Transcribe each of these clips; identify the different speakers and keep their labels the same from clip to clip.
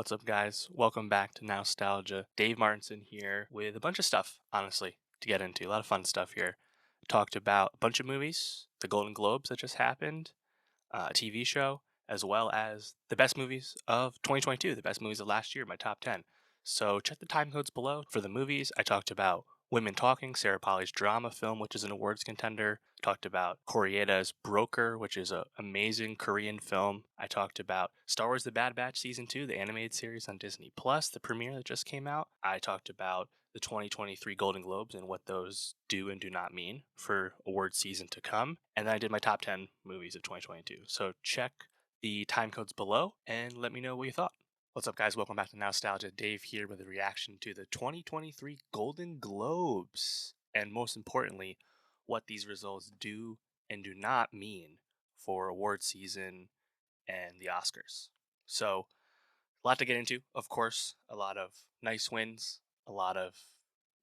Speaker 1: What's up, guys? Welcome back to Nostalgia. Dave Martinson here with a bunch of stuff, honestly, to get into. A lot of fun stuff here. Talked about a bunch of movies, the Golden Globes that just happened, a TV show, as well as the best movies of 2022, the best movies of last year, my top 10. So check the time codes below for the movies. I talked about Women Talking, Sarah Polley's drama film, which is an awards contender. Talked about Kore-eda's Broker, which is an amazing Korean film. I talked about Star Wars The Bad Batch Season 2, the animated series on Disney Plus, the premiere that just came out. I talked about the 2023 Golden Globes and what those do and do not mean for award season to come. And then I did my top 10 movies of 2022. So check the time codes below and let me know what you thought. What's up, guys? Welcome back to Nostalgia. Dave here with a reaction to the 2023 Golden Globes. And most importantly, what these results do and do not mean for award season and the Oscars. So, a lot to get into, of course. A lot of nice wins, a lot of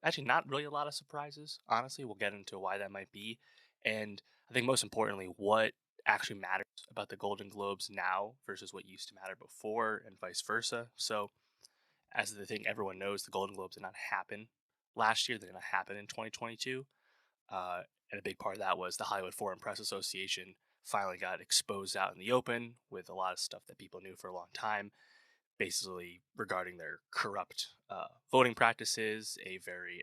Speaker 1: actually not really a lot of surprises. Honestly, we'll get into why that might be. And I think most importantly, what actually matters about the Golden Globes now versus what used to matter before, and vice versa. So, as the thing everyone knows, the Golden Globes did not happen last year, they did not happen in 2022. And a big part of that was the Hollywood Foreign Press Association finally got exposed out in the open with a lot of stuff that people knew for a long time, basically regarding their corrupt voting practices, a very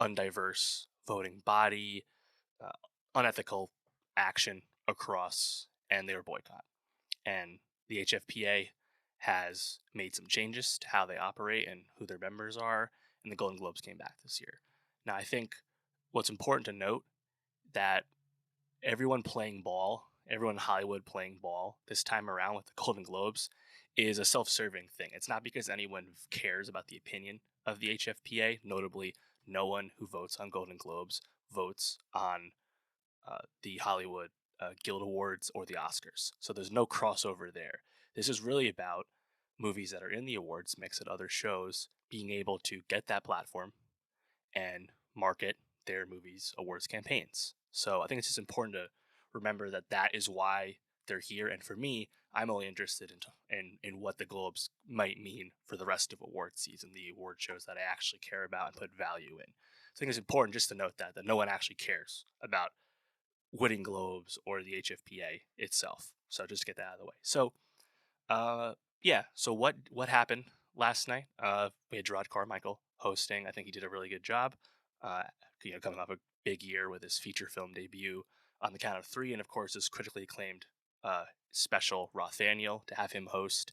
Speaker 1: undiverse voting body, uh, unethical action across, and they were boycott. And the HFPA has made some changes to how they operate and who their members are, and the Golden Globes came back this year. Now, I think what's important to note that everyone playing ball, everyone in Hollywood playing ball this time around with the Golden Globes is a self-serving thing. It's not because anyone cares about the opinion of the HFPA. Notably, no one who votes on Golden Globes votes on the Hollywood Guild Awards or the Oscars. So there's no crossover there. This is really about movies that are in the awards mix at other shows being able to get that platform and market their movies awards campaigns. So I think it's just important to remember that that is why they're here. And for me, I'm only interested in what the Globes might mean for the rest of award season, the award shows that I actually care about and put value in. I think it's important just to note that no one actually cares about winning Globes or the HFPA itself. So just to get that out of the way. So yeah. So what happened last night? We had Gerard Carmichael hosting. I think he did a really good job. Uh, coming off a big year with his feature film debut on the Count of Three, and of course his critically acclaimed special Rothaniel to have him host.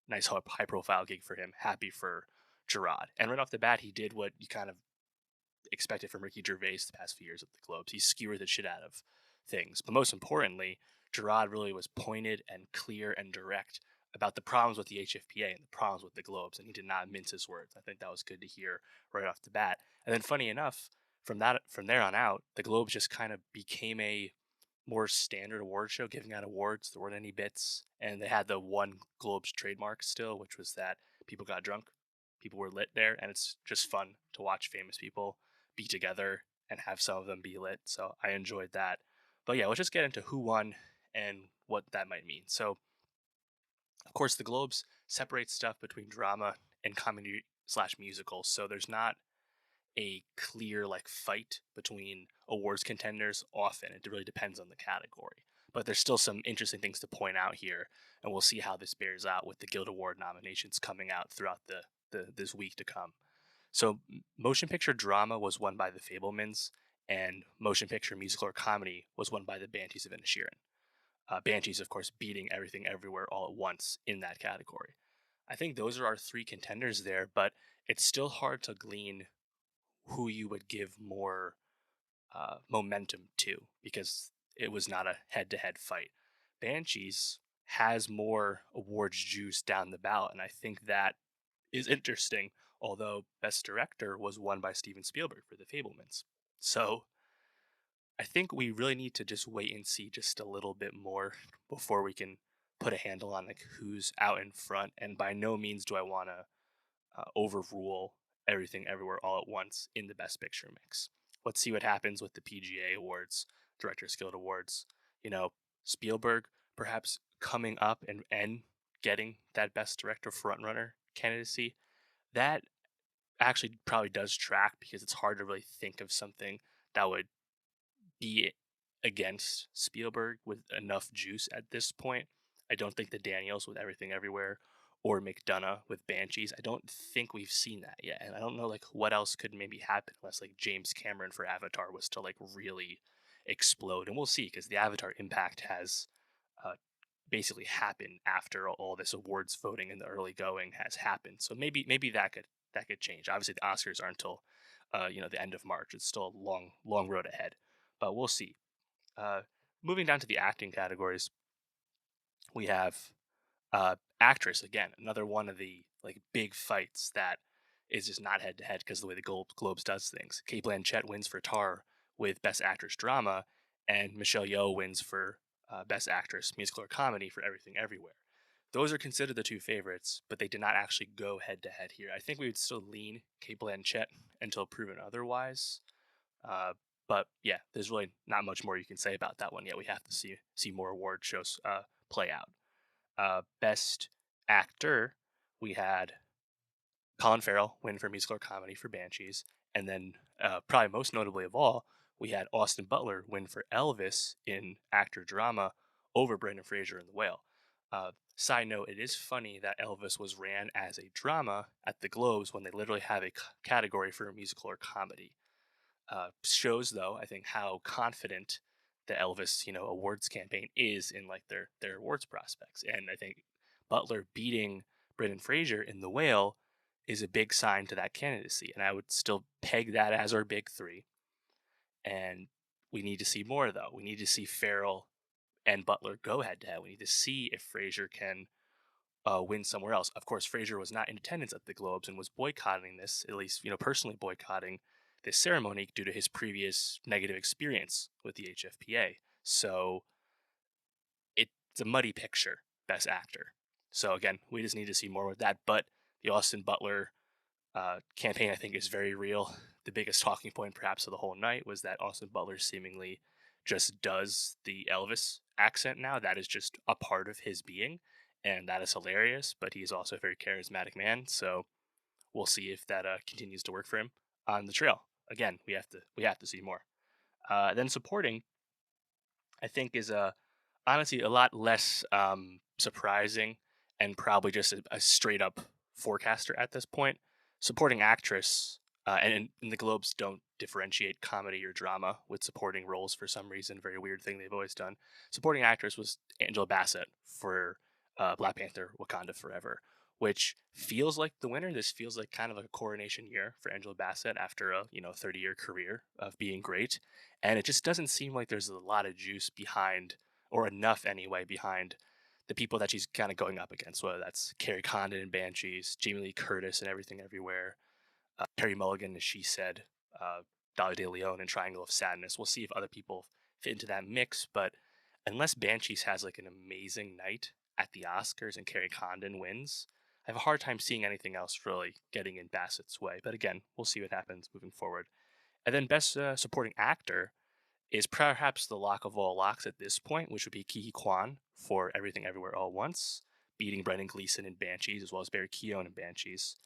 Speaker 1: Nice high profile gig for him. Happy for Gerard. And right off the bat, he did what you kind of expected from Ricky Gervais the past few years at the Globes. He skewered the shit out of things. But most importantly, Gerard really was pointed and clear and direct about the problems with the HFPA and the problems with the Globes, and he did not mince his words. I think that was good to hear right off the bat. And then, funny enough, from there on out, the Globes just kind of became a more standard award show, giving out awards. There weren't any bits, and they had the one Globes trademark still, which was that people got drunk, people were lit there, and it's just fun to watch famous people be together and have some of them be lit. So I enjoyed that. But yeah, let's just get into who won and what that might mean. So, of course, the Globes separate stuff between drama and comedy slash musical. So there's not a clear like fight between awards contenders often. It really depends on the category. But there's still some interesting things to point out here, and we'll see how this bears out with the Guild Award nominations coming out throughout the this week to come. So, motion picture drama was won by The Fablemans, and motion picture musical or comedy was won by the Banshees of Inisherin. Banshees, of course, beating Everything Everywhere All at Once in that category. I think those are our three contenders there, but it's still hard to glean who you would give more momentum to because it was not a head to head fight. Banshees has more awards juice down the ballot, and I think that is interesting, although Best Director was won by Steven Spielberg for The Fablemans. So I think we really need to just wait and see just a little bit more before we can put a handle on like who's out in front. And by no means do I want to overrule Everything Everywhere All at Once in the Best Picture mix. Let's see what happens with the PGA Awards, Directors Guild Awards. You know, Spielberg perhaps coming up and getting that Best Director frontrunner candidacy, that actually probably does track because it's hard to really think of something that would be against Spielberg with enough juice at this point. I don't think the Daniels with Everything Everywhere or McDonough with Banshees, I don't think we've seen that yet. And I don't know like what else could maybe happen unless like James Cameron for Avatar was to like really explode. And we'll see because the Avatar impact has uh, basically happened after all this awards voting in the early going has happened. So maybe that could change. Obviously the Oscars aren't until the end of March. It's still a long road ahead. But we'll see. Uh, Moving down to the acting categories, we have actress again, another one of the like big fights that is just not head to head because the way the Globes does things. Kate Blanchett wins for Tar with Best Actress Drama, and Michelle Yeoh wins for Best Actress Musical or Comedy for Everything Everywhere. Those are considered the two favorites, but they did not actually go head to head here. I think we would still lean Kate Blanchett until proven otherwise. Uh, but yeah, there's really not much more you can say about that one yet. We have to see more award shows play out. Best actor, we had Colin Farrell win for musical or comedy for Banshees, and then probably most notably of all, we had Austin Butler win for Elvis in actor drama over Brendan Fraser in The Whale. Side note: it is funny that Elvis was ran as a drama at the Globes when they literally have a category for a musical or comedy. Shows though, I think, how confident the Elvis awards campaign is in like their awards prospects. And I think Butler beating Brendan Fraser in The Whale is a big sign to that candidacy, and I would still peg that as our big three. And we need to see more though. We need to see Farrell and Butler go head to head. We need to see if Fraser can win somewhere else. Of course, Fraser was not in attendance at the Globes and was boycotting this, at least personally boycotting this ceremony due to his previous negative experience with the HFPA. So it's a muddy picture, Best Actor. So again, we just need to see more with that. But the Austin Butler campaign, I think, is very real. The biggest talking point, perhaps, of the whole night was that Austin Butler seemingly just does the Elvis accent now. That is just a part of his being, and that is hilarious. But he is also a very charismatic man, so we'll see if that continues to work for him on the trail. Again, we have to see more. Then supporting, I think, is honestly a lot less surprising and probably just a straight up forecaster at this point. Supporting actress, and the Globes don't differentiate comedy or drama with supporting roles for some reason. Very weird thing they've always done. Supporting actress was Angela Bassett for Black Panther: Wakanda Forever, which feels like the winner. This feels like kind of like a coronation year for Angela Bassett after a 30-year career of being great, and it just doesn't seem like there's a lot of juice behind, or enough anyway, behind the people that she's kind of going up against, whether that's Carrie Condon in Banshees, Jamie Lee Curtis and Everything Everywhere, Carrie Mulligan, as she said, uh, Dolly De Leon in Triangle of Sadness. We'll see if other people fit into that mix, but unless Banshees has like an amazing night at the Oscars and Carrie Condon wins, I have a hard time seeing anything else really getting in Bassett's way. But again, we'll see what happens moving forward. And then Best Supporting Actor is perhaps the lock of all locks at this point, which would be Ke Huy Quan for Everything Everywhere All Once, beating Brendan Gleeson in Banshees as well as Barry Keoghan in Banshees.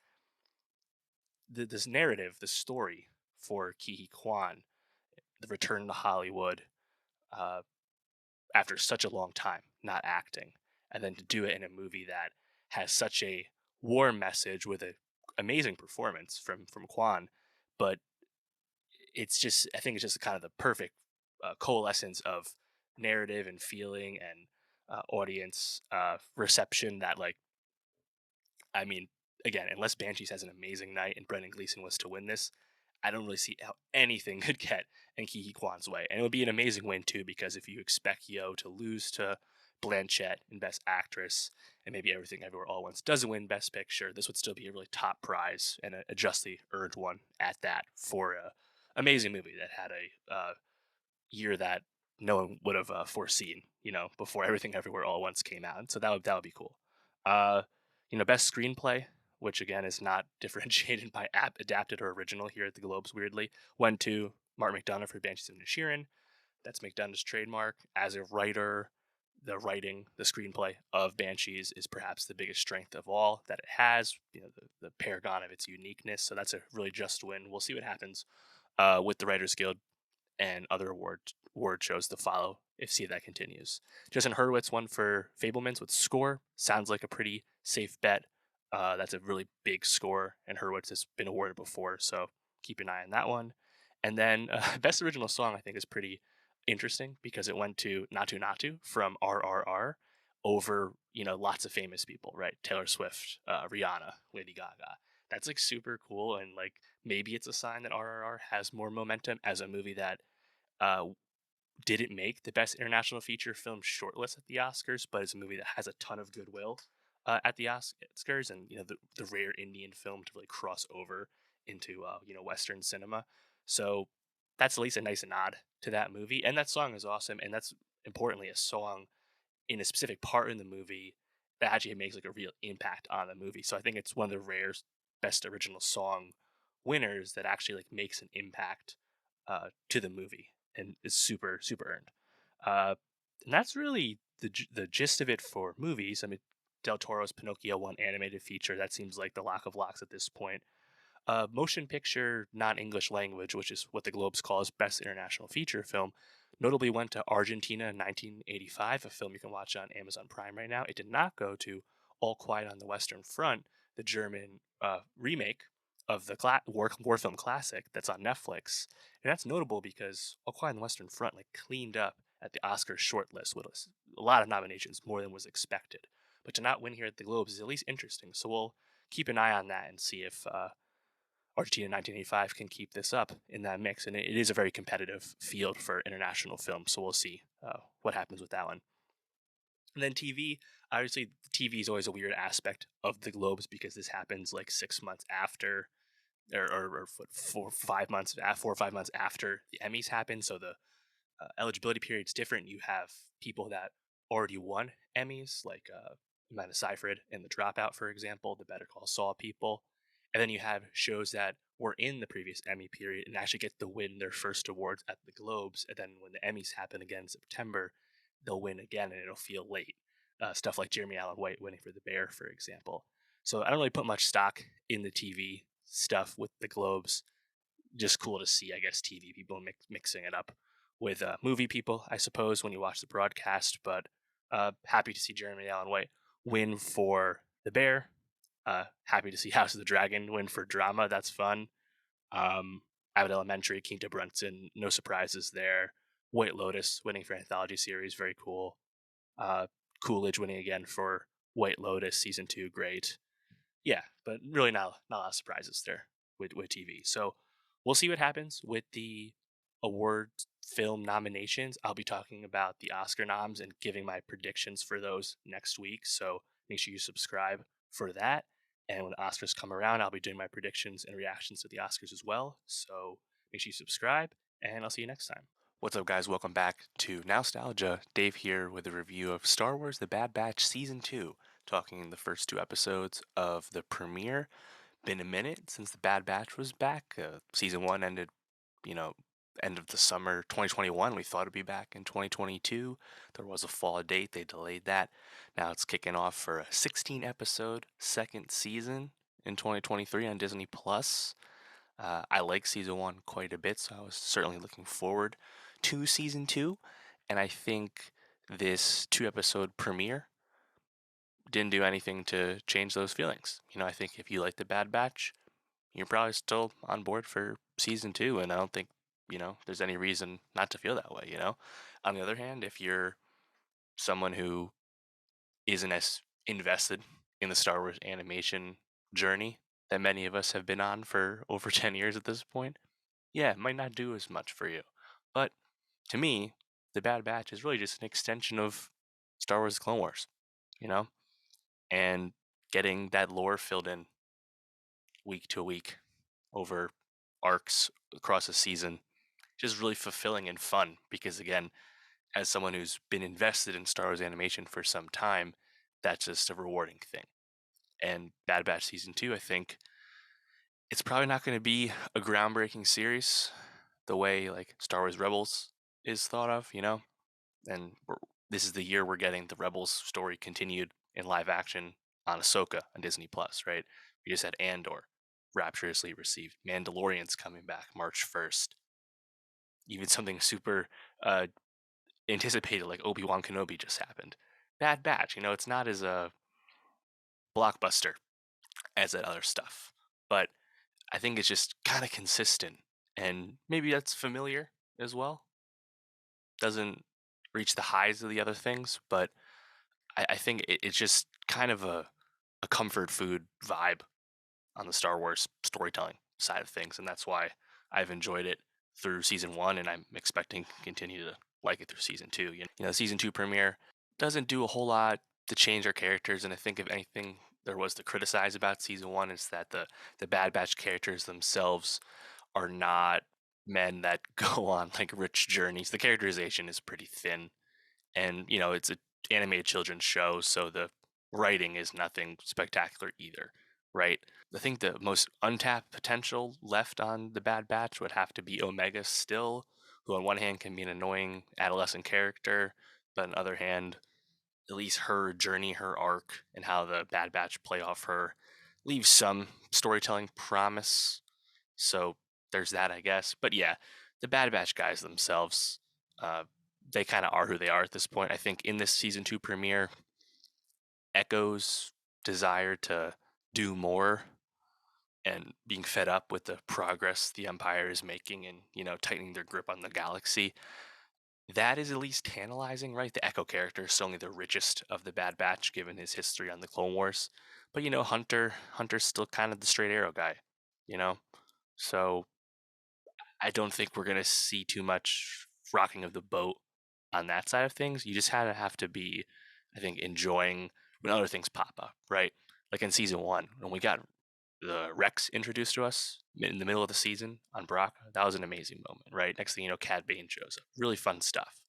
Speaker 1: This narrative, the story for Ke Huy Quan, the return to Hollywood uh, after such a long time not acting, and then to do it in a movie that has such a warm message with an amazing performance from Quan, but I think it's just kind of the perfect coalescence of narrative and feeling and audience reception that, like, I mean, again, unless Banshees has an amazing night and Brendan Gleeson was to win this, I don't really see how anything could get in Ke Huy Quan's way. And it would be an amazing win, too, because if you expect Yo to lose to Blanchett in Best Actress and maybe Everything Everywhere All at Once doesn't win Best Picture, this would still be a really top prize and a justly earned one at that for a amazing movie that had a year that no one would have foreseen, before Everything Everywhere All at Once came out. And so that would be cool. Uh, Best Screenplay, which again is not differentiated by adapted or original here at the Globes, weirdly, went to Martin McDonough for Banshees of Inisherin. That's McDonough's trademark. As a writer, the writing, the screenplay of Banshees is perhaps the biggest strength of all that it has. The paragon of its uniqueness. So that's a really just win. We'll see what happens with the Writers Guild and other award shows to follow if see that continues. Justin Hurwitz won for Fablemans with score. Sounds like a pretty safe bet. That's a really big score, and Hurwitz has been awarded before, so keep an eye on that one. And then best original song I think is pretty interesting because it went to Natu Natu from RRR over lots of famous people, right? Taylor Swift, Rihanna, Lady Gaga. That's like super cool, and like maybe it's a sign that RRR has more momentum as a movie that uh, didn't make the best international feature film shortlist at the Oscars, but it's a movie that has a ton of goodwill at the Oscars, and the rare Indian film to really cross over into Western cinema. So that's at least a nice nod to that movie, and that song is awesome, and that's importantly a song in a specific part in the movie that actually makes like a real impact on the movie. So I think it's one of the rare best original song winners that actually like makes an impact to the movie and is super earned. Uh, and that's really the gist of it for movies. I mean, Del Toro's Pinocchio won animated feature. That seems like the lock of locks at this point. Motion picture non-English language, which is what the Globes calls best international feature film, notably went to Argentina in 1985, a film you can watch on Amazon Prime right now. It did not go to All Quiet on the Western Front, the German remake of the war film classic that's on Netflix. And that's notable because All Quiet on the Western Front like cleaned up at the Oscars shortlist with a lot of nominations, more than was expected. But to not win here at the Globes is at least interesting. So we'll keep an eye on that and see if Argentina 1985 can keep this up in that mix. And it is a very competitive field for international film. So we'll see what happens with that one. And then TV, obviously, TV is always a weird aspect of the Globes because this happens like 6 months after, or 4 or 5 months, 4 or 5 months after the Emmys happen. So the eligibility period is different. You have people that already won Emmys, like Amanda Seyfried in The Dropout, for example, the Better Call Saul people. And then you have shows that were in the previous Emmy period and actually get to win their first awards at the Globes. And then when the Emmys happen again in September, they'll win again and it'll feel late. Stuff like Jeremy Allen White winning for The Bear, for example. So I don't really put much stock in the TV stuff with the Globes. Just cool to see, I guess, TV people mixing it up with movie people, I suppose, when you watch the broadcast. But happy to see Jeremy Allen White win for The Bear. Happy to see House of the Dragon win for drama. That's fun. Abbott Elementary, Quinta Brunson, no surprises there. White Lotus winning for anthology series, very cool. Uh, Coolidge winning again for White Lotus season 2, great. Yeah, but really not a lot of surprises there with TV. So we'll see what happens with the award film nominations. I'll be talking about the Oscar noms and giving my predictions for those next week. So make sure you subscribe for that. And when Oscars come around, I'll be doing my predictions and reactions to the Oscars as well. So make sure you subscribe, and I'll see you next time. What's up, guys? Welcome back to Nostalgia. Dave here with a review of Star Wars The Bad Batch Season 2, talking the first two episodes of the premiere. Been a minute since The Bad Batch was back. Season 1 ended, you know, end of the summer 2021. We thought it'd be back in 2022. There was a fall date. They delayed that. Now it's kicking off for a 16 episode second season in 2023 on Disney Plus. I like season 1 quite a bit, so I was certainly looking forward to season 2. And I think this 2 episode premiere didn't do anything to change those feelings. I think if you like The Bad Batch, you're probably still on board for season 2, and I don't think, there's any reason not to feel that way. On the other hand, if you're someone who isn't as invested in the Star Wars animation journey that many of us have been on for over 10 years at this point, yeah, it might not do as much for you. But to me, The Bad Batch is really just an extension of Star Wars Clone Wars, you know? And getting that lore filled in week to week over arcs across a season just really fulfilling and fun because again, as someone who's been invested in Star Wars animation for some time, that's just a rewarding thing. And Bad Batch season 2, I think it's probably not going to be a groundbreaking series the way like Star Wars Rebels is thought of, and this is the year we're getting the Rebels story continued in live action on Ahsoka on Disney Plus, right? We just had Andor rapturously received. Mandalorian's coming back March 1st. Even something super uh, anticipated like Obi-Wan Kenobi just happened. Bad Batch, it's not as a blockbuster as that other stuff, but I think it's just kind of consistent, and maybe that's familiar as well. Doesn't reach the highs of the other things, but I think it's just kind of a comfort food vibe on the Star Wars storytelling side of things, and that's why I've enjoyed it through season one, and I'm expecting to continue to like it through season two. Season two premiere doesn't do a whole lot to change our characters, and I think if anything there was to criticize about season one is that the Bad Batch characters themselves are not men that go on like rich journeys. The characterization is pretty thin, and it's a animated children's show, so the writing is nothing spectacular either, right? I think the most untapped potential left on the Bad Batch would have to be Omega still, who on one hand can be an annoying adolescent character, but on the other hand, at least her journey, her arc, and how the Bad Batch play off her leaves some storytelling promise. So there's that, I guess. But yeah, the Bad Batch guys themselves, uh, they kind of are who they are at this point. I think in this season two premiere, Echo's desire to do more and being fed up with the progress the Empire is making and, tightening their grip on the galaxy. That is at least tantalizing, right? The Echo character is only the richest of the Bad Batch given his history on the Clone Wars. But Hunter's still kind of the straight arrow guy, you know? So I don't think we're gonna see too much rocking of the boat on that side of things. You just kind of have to be, I think, enjoying when other things pop up, right? Like in season one, when we got the Rex introduced to us in the middle of the season on Baraka, that was an amazing moment, right? Next thing you know, Cad Bane shows up. Really fun stuff.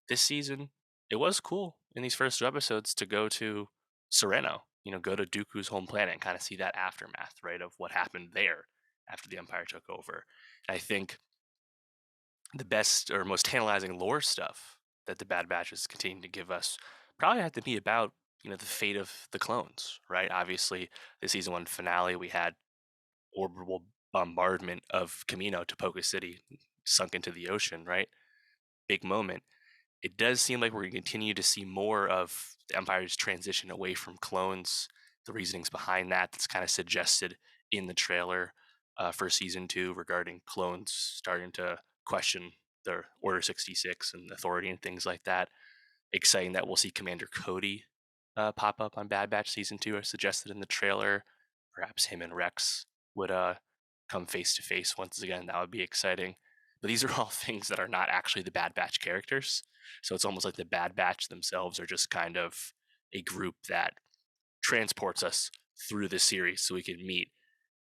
Speaker 1: This season, it was cool in these first two episodes to go to Sereno, go to Dooku's home planet and kind of see that aftermath, right, of what happened there after the Empire took over. And I think the best or most tantalizing lore stuff that the Bad Batch is continuing to give us probably had to be about the fate of the clones, right? Obviously, the season one finale we had orbital bombardment of Camino to Poca City, sunk into the ocean, right? Big moment. It does seem like we're going to continue to see more of the Empire's transition away from clones. The reasonings behind that's kind of suggested in the trailer for season two regarding clones starting to question their Order 66 and authority and things like that. Exciting that we'll see Commander Cody pop up on Bad Batch season two, as suggested in the trailer. Perhaps him and Rex would come face to face once again. That would be exciting. But these are all things that are not actually the Bad Batch characters. So it's almost like the Bad Batch themselves are just kind of a group that transports us through the series so we can meet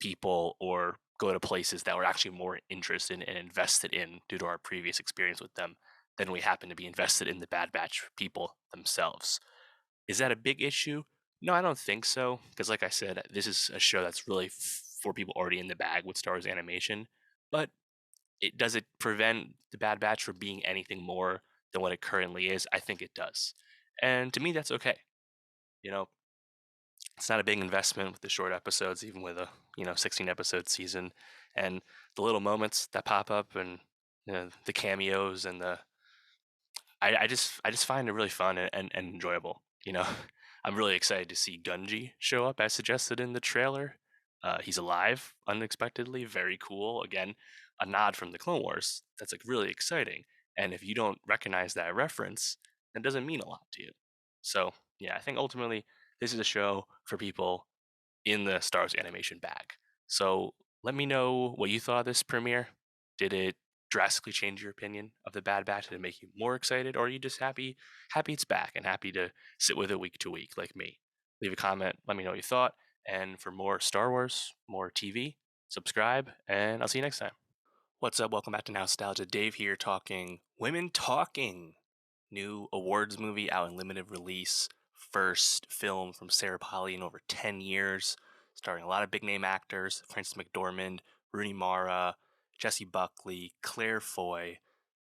Speaker 1: people or go to places that we're actually more interested and invested in due to our previous experience with them than we happen to be invested in the Bad Batch people themselves. Is that a big issue? No, I don't think so. Because, like I said, this is a show that's really for people already in the bag with Star Wars animation. But does it prevent the Bad Batch from being anything more than what it currently is? I think it does. And to me, that's okay. You know, it's not a big investment with the short episodes, even with a 16 episode season, and the little moments that pop up and the cameos and I just find it really fun and enjoyable. I'm really excited to see Gunji show up as suggested in the trailer. He's alive unexpectedly, very cool. Again, a nod from the Clone Wars. That's like really exciting. And if you don't recognize that reference, that doesn't mean a lot to you. So yeah, I think ultimately this is a show for people in the Star Wars animation bag. So let me know what you thought of this premiere. Did it drastically change your opinion of the Bad Batch? Did it make you more excited, or are you just happy it's back and happy to sit with it week to week like me? Leave a comment. Let me know what you thought. And for more Star Wars, more TV, subscribe, and I'll see you next time. What's up? Welcome back to Nostalgia. Dave here talking Women Talking. New awards movie out in limited release. First film from Sarah Polley in over 10 years. Starring a lot of big name actors. Frances McDormand, Rooney Mara, Jessie Buckley, Claire Foy,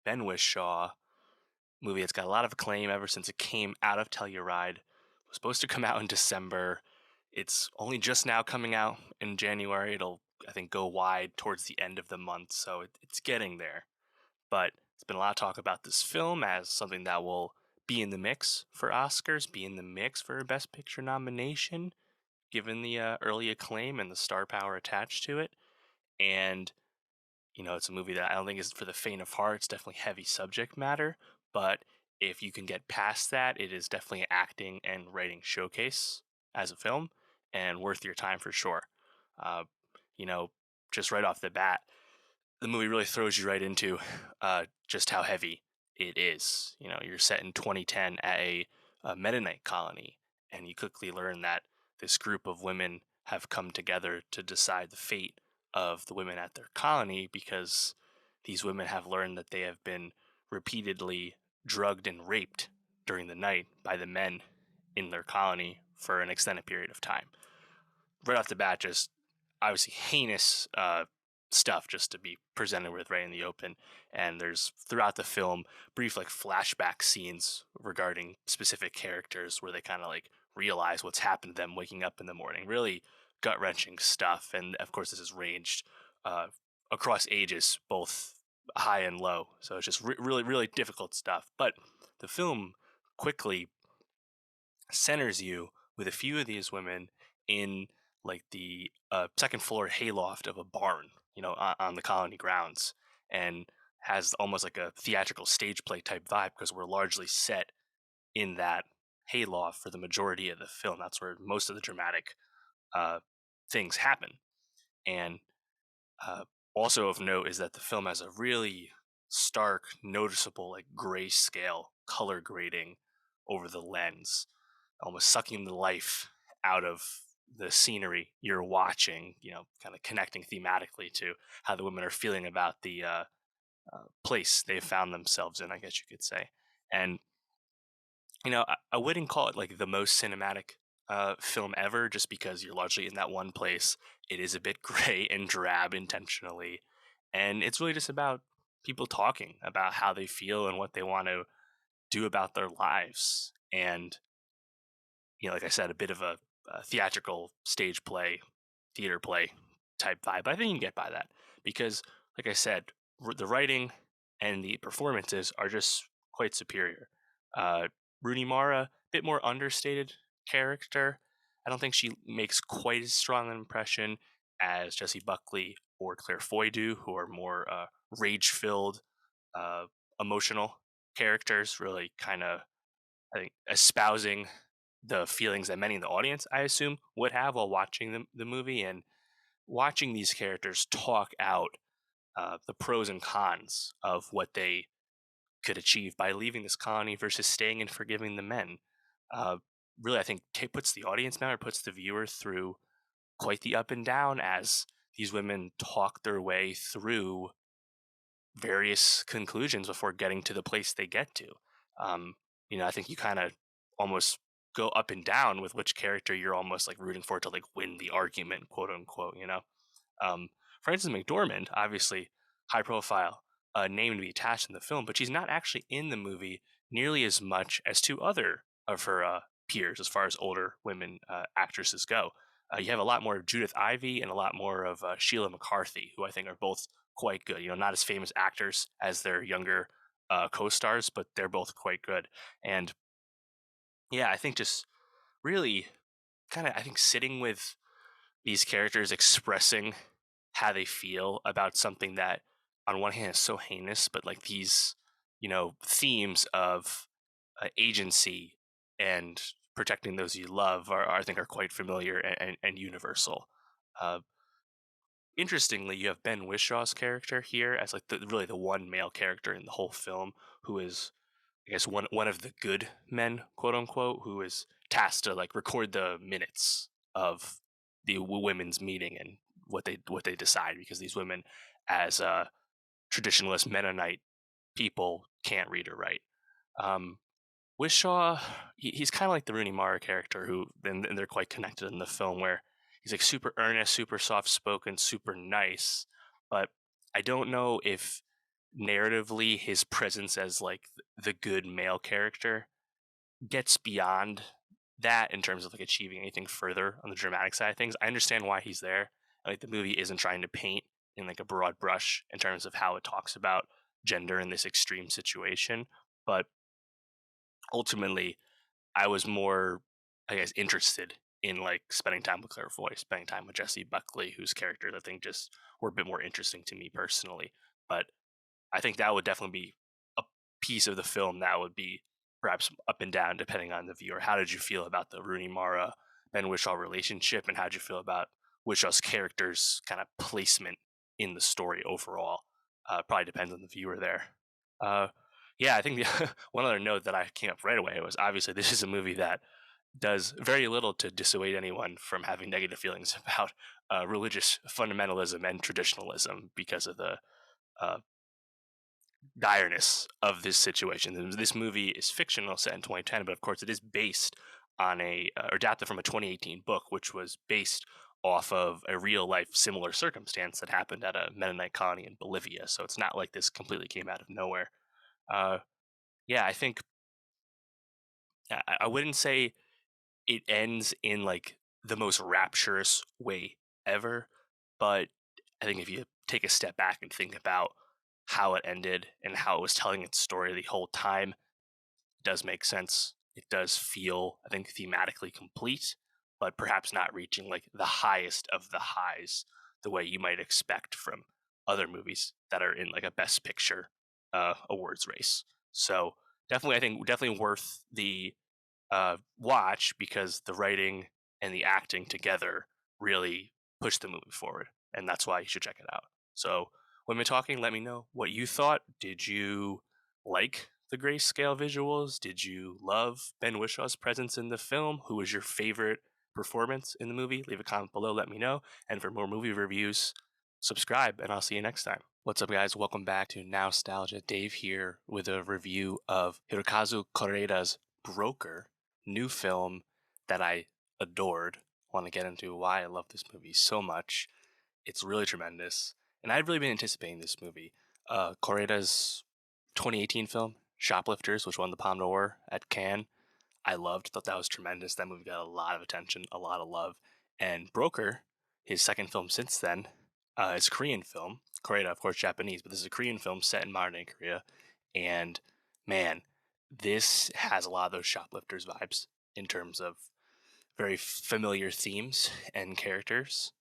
Speaker 1: Ben Whishaw. movie that's got a lot of acclaim ever since it came out of Telluride. It was supposed to come out in December. It's only just now coming out in January. It'll, I think, go wide towards the end of the month, so it's getting there. But there's been a lot of talk about this film as something that will be in the mix for Oscars, be in the mix for a Best Picture nomination, given the early acclaim and the star power attached to it. And it's a movie that I don't think is for the faint of heart. It's definitely heavy subject matter, but if you can get past that, it is definitely an acting and writing showcase as a film and worth your time for sure. Uh, you know, just right off the bat, the movie really throws you right into just how heavy it is. You're set in 2010 at a Mennonite colony, and you quickly learn that this group of women have come together to decide the fate of the women at their colony because these women have learned that they have been repeatedly drugged and raped during the night by the men in their colony for an extended period of time. Right off the bat, just obviously heinous stuff just to be presented with right in the open. And there's throughout the film brief like flashback scenes regarding specific characters where they kind of like realize what's happened to them waking up in the morning. Really gut wrenching stuff. And of course, this is ranged uh, across ages, both high and low. So it's just really, really difficult stuff. But the film quickly centers you with a few of these women in like the second floor hayloft of a barn, on the colony grounds, and has almost like a theatrical stage play type vibe because we're largely set in that hayloft for the majority of the film. That's where most of the dramatic uh, things happen. And uh, also of note is that the film has a really stark, noticeable, like grayscale color grading over the lens, almost sucking the life out of the scenery you're watching, kind of connecting thematically to how the women are feeling about the place they've found themselves in, I guess you could say. And, I wouldn't call it like the most cinematic film ever just because you're largely in that one place. It is a bit gray and drab intentionally. And it's really just about people talking about how they feel and what they want to do about their lives. And like I said, a bit of a theatrical stage play, theater play type vibe. But I think you can get by that because, like I said, the writing and the performances are just quite superior. Rooney Mara, a bit more understated character. I don't think she makes quite as strong an impression as Jessie Buckley or Claire Foy do, who are more rage-filled, uh, emotional characters. Really, kind of I think espousing the feelings that many in the audience, I assume, would have while watching the movie and watching these characters talk out the pros and cons of what they could achieve by leaving this colony versus staying and forgiving the men. Uh, Really, I think puts the audience member, puts the viewer through quite the up and down as these women talk their way through various conclusions before getting to the place they get to. Um, I think you kind of almost go up and down with which character you're almost like rooting for to like win the argument, quote unquote. Frances McDormand, obviously high profile name to be attached in the film, but she's not actually in the movie nearly as much as two other of her peers as far as older women actresses go. You have a lot more of Judith Ivey and a lot more of Sheila McCarthy, who I think are both quite good. Not as famous actors as their younger co-stars, but they're both quite good. And yeah, I think just really kind of I think sitting with these characters expressing how they feel about something that on one hand is so heinous, but like these themes of agency and protecting those you love I think are quite familiar and universal. uh, Interestingly, you have Ben Wishaw's character here as like really the one male character in the whole film who is, I guess, one of the good men, quote unquote, who is tasked to like record the minutes of the women's meeting and what they decide because these women, as traditionalist Mennonite people, can't read or write. Um, Wishaw, he's kind of like the Rooney Mara character, who and they're quite connected in the film, where he's like super earnest, super soft spoken, super nice. But I don't know if narratively his presence as like the good male character gets beyond that in terms of like achieving anything further on the dramatic side of things. I understand why he's there. Like the movie isn't trying to paint in like a broad brush in terms of how it talks about gender in this extreme situation, but ultimately I was more, I guess, interested in like spending time with Claire Foy, spending time with Jesse Buckley, whose characters I think just were a bit more interesting to me personally. But I think that would definitely be a piece of the film that would be perhaps up and down depending on the viewer. How did you feel about the Rooney Mara Ben Whishaw relationship, and how did you feel about Wishaw's character's kind of placement in the story overall? Probably depends on the viewer there. Uh, yeah, I think the one other note that I came up right away was obviously this is a movie that does very little to dissuade anyone from having negative feelings about religious fundamentalism and traditionalism because of the uh, direness of this situation. This movie is fictional, set in 2010, but of course it is based on or adapted from a 2018 book, which was based off of a real life similar circumstance that happened at a Mennonite colony in Bolivia. So it's not like this completely came out of nowhere. Uh, yeah, I think I wouldn't say it ends in like the most rapturous way ever, but I think if you take a step back and think about how it ended and how it was telling its story the whole time, it does make sense. It does feel, I think, thematically complete, but perhaps not reaching like the highest of the highs the way you might expect from other movies that are in like a best picture awards race. So definitely, I think definitely worth the watch because the writing and the acting together really push the movie forward, and that's why you should check it out. So, when we're talking, let me know what you thought. Did you like the grayscale visuals? Did you love Ben Wishaw's presence in the film? Who was your favorite performance in the movie? Leave a comment below, let me know. And for more movie reviews, subscribe, and I'll see you next time. What's up, guys? Welcome back to Nostalgia. Dave here with a review of Hirokazu Kore-eda's Broker, new film that I adored. Want to get into why I love this movie so much. It's really tremendous, and I'd really been anticipating this movie. Kore-eda's 2018 film, Shoplifters, which won the Palme d'Or at Cannes, I loved. Thought that was tremendous. That movie got a lot of attention, a lot of love. And Broker, his second film since then, is a Korean film. Kore-eda, of course, Japanese, but this is a Korean film set in modern day Korea. And man, this has a lot of those shoplifters vibes in terms of very familiar themes and characters.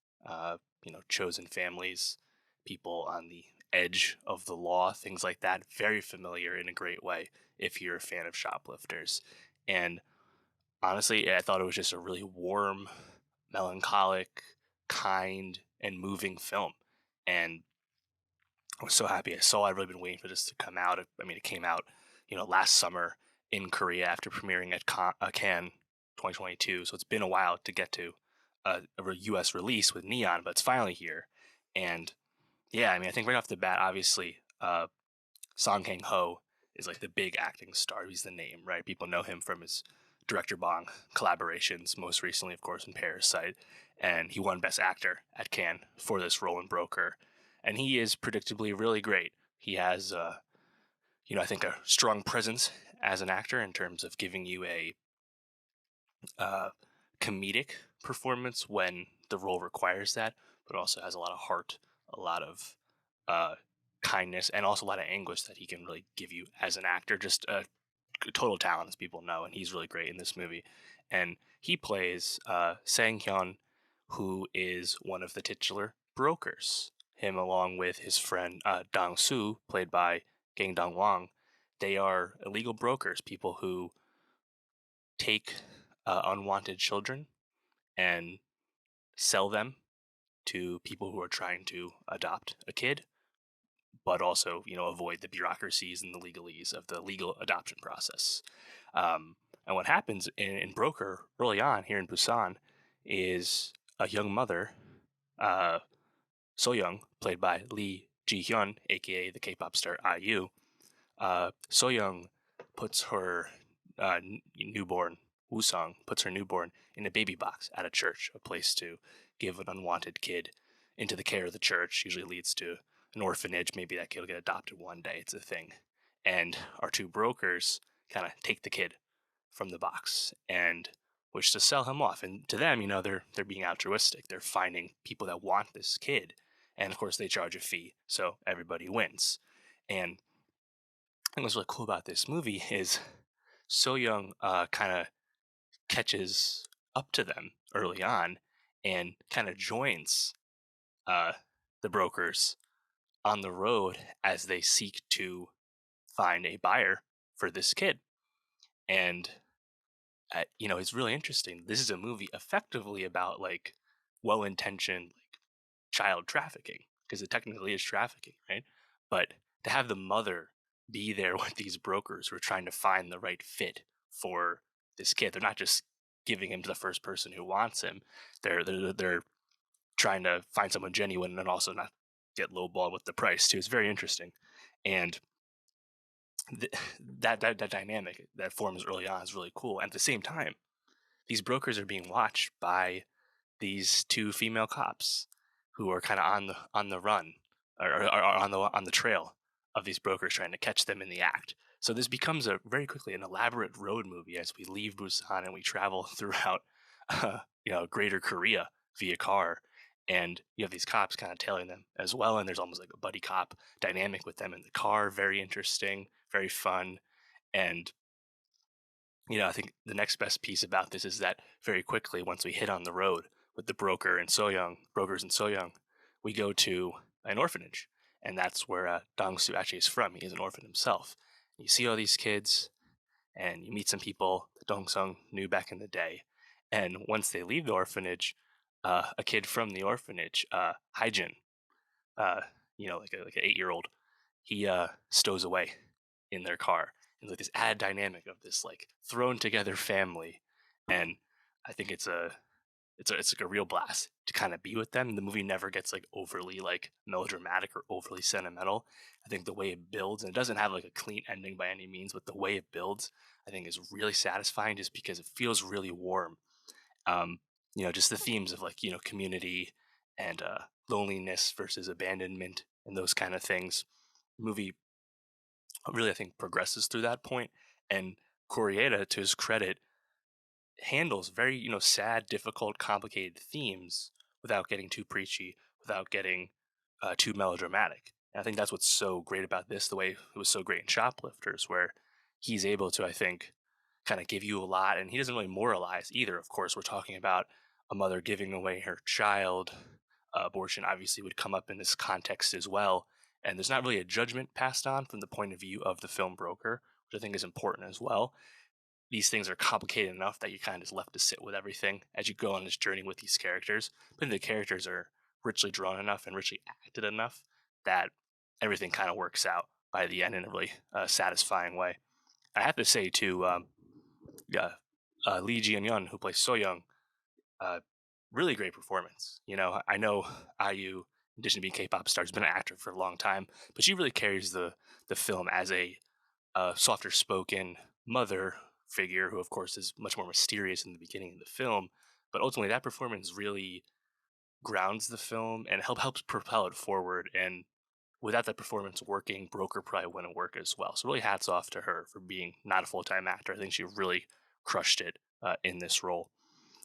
Speaker 1: Chosen families, people on the edge of the law, things like that. Very familiar in a great way if you're a fan of shoplifters. And honestly, I thought it was just a really warm, melancholic, kind, and moving film. And I was so happy I saw. I'd really been waiting for this to come out. I mean, it came out, last summer in Korea after premiering at Cannes 2022. So it's been a while to get to a U.S. release with Neon, but it's finally here. And yeah, I mean, I think right off the bat, obviously, Song Kang Ho is like the big acting star. He's the name, right? People know him from his director Bong collaborations, most recently, of course, in Parasite. And he won Best Actor at Cannes for this role in Broker. And he is predictably really great. He has, I think, a strong presence as an actor in terms of giving you a comedic performance when the role requires that, but also has a lot of heart, a lot of uh, kindness, and also a lot of anguish that he can really give you as an actor. Just a total talent, as people know, and he's really great in this movie. And he plays Sang Hyun, who is one of the titular brokers. Him, along with his friend Dong Soo, played by Gang Dong Wang, they are illegal brokers, people who take unwanted children and sell them to people who are trying to adopt a kid, but also, avoid the bureaucracies and the legalese of the legal adoption process. And what happens in Broker early on here in Busan is a young mother, So Young, played by Lee Ji Hyun, aka the K-pop star IU. So Young puts her newborn Woo-sung puts her newborn in a baby box at a church, a place to give an unwanted kid into the care of the church. Usually leads to an orphanage. Maybe that kid will get adopted one day. It's a thing. And our two brokers kind of take the kid from the box and wish to sell him off. And to them, they're being altruistic. They're finding people that want this kid, and of course they charge a fee, so everybody wins. And I think what's really cool about this movie is So Young kind of catches up to them early on and kind of joins uh, the brokers on the road as they seek to find a buyer for this kid. And it's really interesting. This is a movie effectively about like well-intentioned like child trafficking, because it technically is trafficking, right? But to have the mother be there with these brokers who are trying to find the right fit for this kid, they're not just giving him to the first person who wants him. They're trying to find someone genuine and also not get lowballed with the price too. It's very interesting, and th- that dynamic that forms early on is really cool. And at the same time, these brokers are being watched by these two female cops who are kind of on the run, or on the trail of these brokers trying to catch them in the act. So this becomes a very quickly an elaborate road movie as we leave Busan and we travel throughout Greater Korea via car. And you have these cops kind of tailing them as well, and there's almost like a buddy cop dynamic with them in the car. Very interesting, very fun. And I think the next best piece about this is that very quickly, once we hit on the road with the brokers and Soyoung, we go to an orphanage, and that's where Dong-soo actually is from. He is an orphan himself. You see all these kids, and you meet some people that Dong-sung knew back in the day. And once they leave the orphanage, a kid from the orphanage, Haijin, uh, like an 8-year-old, he stows away in their car, and like this added dynamic of this like thrown together family. And I think it's like a real blast to kind of be with them. The movie never gets like overly like melodramatic or overly sentimental. I think the way it builds, and it doesn't have like a clean ending by any means, but the way it builds, I think, is really satisfying just because it feels really warm. um just the themes of like community and loneliness versus abandonment and those kind of things. Movie really, I think, progresses through that point. And Kore-eda, to his credit, handles very sad, difficult, complicated themes without getting too preachy, without getting too melodramatic. And I think that's what's so great about this, the way it was so great in Shoplifters, where he's able to, I think, kind of give you a lot, and he doesn't really moralize either. Of course, we're talking about a mother giving away her child. Abortion obviously would come up in this context as well, and there's not really a judgment passed on from the point of view of the film broker, which I think is important as well. These things are complicated enough that you kind of just left to sit with everything as you go on this journey with these characters. But the characters are richly drawn enough and richly acted enough that everything kind of works out by the end in a really satisfying way. I have to say too, yeah, Lee Ji Young, who plays So Young, uh, really great performance. I know IU, in addition to being K-pop star, has been an actor for a long time, but she really carries the film as a softer spoken mother figure who, of course, is much more mysterious in the beginning of the film. But ultimately, that performance really grounds the film and helps propel it forward. And without that performance working, Broker probably wouldn't work as well. So really, hats off to her for being not a full time actor. I think she really crushed it in this role.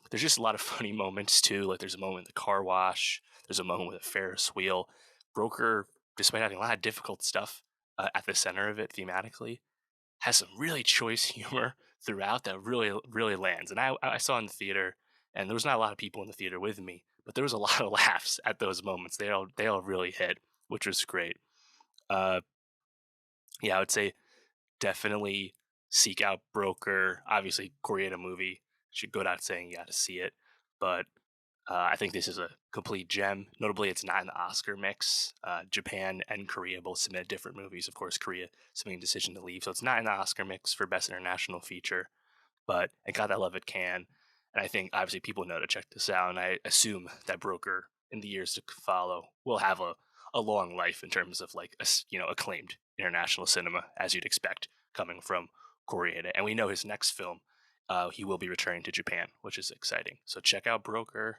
Speaker 1: There's just a lot of funny moments too. Like there's a moment in the car wash. There's a moment with a Ferris wheel. Broker, despite having a lot of difficult stuff at the center of it thematically, has some really choice humor throughout that really lands. And I saw in the theater, and there was not a lot of people in the theater with me, but there was a lot of laughs at those moments. They all really hit, which was great. Uh, yeah, I would say definitely seek out Broker. Obviously, Koreeda movie, should go without saying, you got to see it. But I think this is a complete gem. Notably, it's not in the Oscar mix. Japan and Korea both submitted different movies. Of course, Korea submitting Decision to Leave, so it's not in the Oscar mix for Best International Feature. But it got that love it can, and I think obviously people know to check this out. And I assume that Broker in the years to follow will have a long life in terms of like acclaimed international cinema, as you'd expect coming from Korea. And we know his next film, he will be returning to Japan, which is exciting. So check out Broker.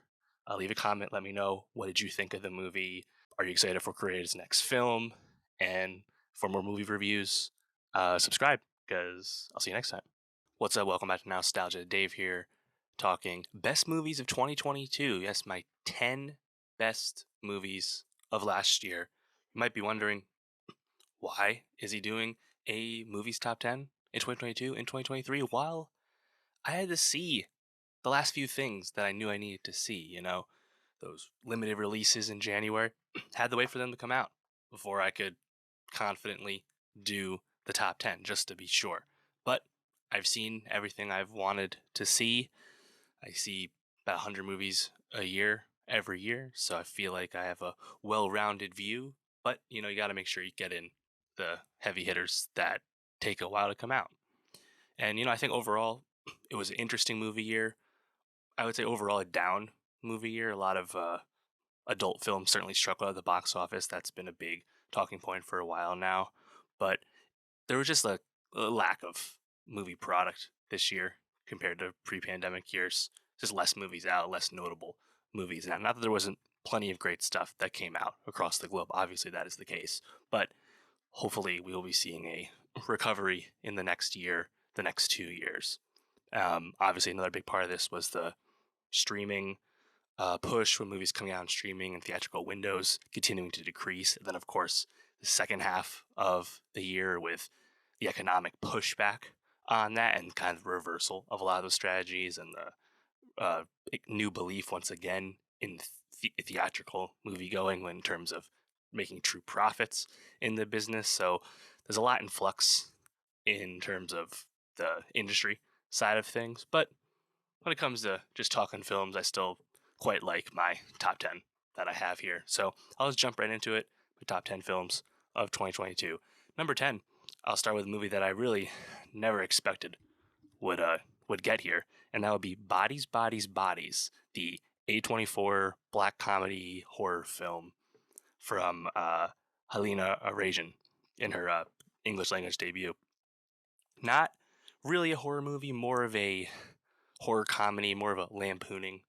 Speaker 1: Leave a comment. Let me know, what did you think of the movie? Are you excited for Kore-eda's next film? And for more movie reviews, subscribe because I'll see you next time. What's up? Welcome back to Nostalgia. Dave here, talking best movies of 2022. Yes, my 10 best movies of last year. You might be wondering, why is he doing a movies top 10 in 2022 and 2023? Well, I had to see the last few things that I knew I needed to see, those limited releases in January. Had to wait for them to come out before I could confidently do the top 10, just to be sure. But I've seen everything I've wanted to see. I see about 100 movies a year every year, so I feel like I have a well-rounded view. But, you got to make sure you get in the heavy hitters that take a while to come out. And, I think overall, it was an interesting movie year. I would say overall a down movie year. A lot of adult films certainly struggled at the box office. That's been a big talking point for a while now. But there was just a lack of movie product this year compared to pre-pandemic years. Just less movies out, less notable movies out. Not that there wasn't plenty of great stuff that came out across the globe. Obviously, that is the case. But hopefully, we will be seeing a recovery in the next year, the next 2 years. Obviously, another big part of this was the streaming push when movies coming out on streaming and theatrical windows continuing to decrease. And then, of course, the second half of the year with the economic pushback on that and kind of reversal of a lot of those strategies and the new belief once again in theatrical movie going in terms of making true profits in the business. So there's a lot in flux in terms of the industry side of things. But when it comes to just talking films, I still quite like my top 10 that I have here. So I'll just jump right into it. My top 10 films of 2022. Number 10, I'll start with a movie that I really never expected would get here, and that would be Bodies, Bodies, Bodies, the A24 black comedy horror film from Helena Arajan in her English language debut. Not really a horror movie, more of a horror comedy, more of a lampooning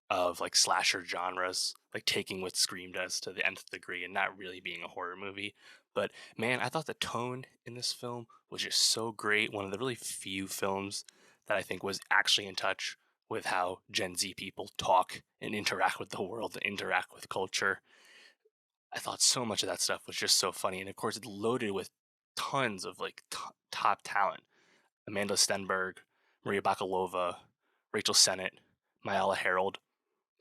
Speaker 1: of like slasher genres, like taking what Scream does to the nth degree and not really being a horror movie. But man, I thought the tone in this film was just so great. One of the really few films that I think was actually in touch with how Gen Z people talk and interact with the world and interact with culture. I thought so much of that stuff was just so funny. And of course, it's loaded with tons of like top talent. Amanda Stenberg, Maria Bakalova, Rachel Sennett, Myala Harold.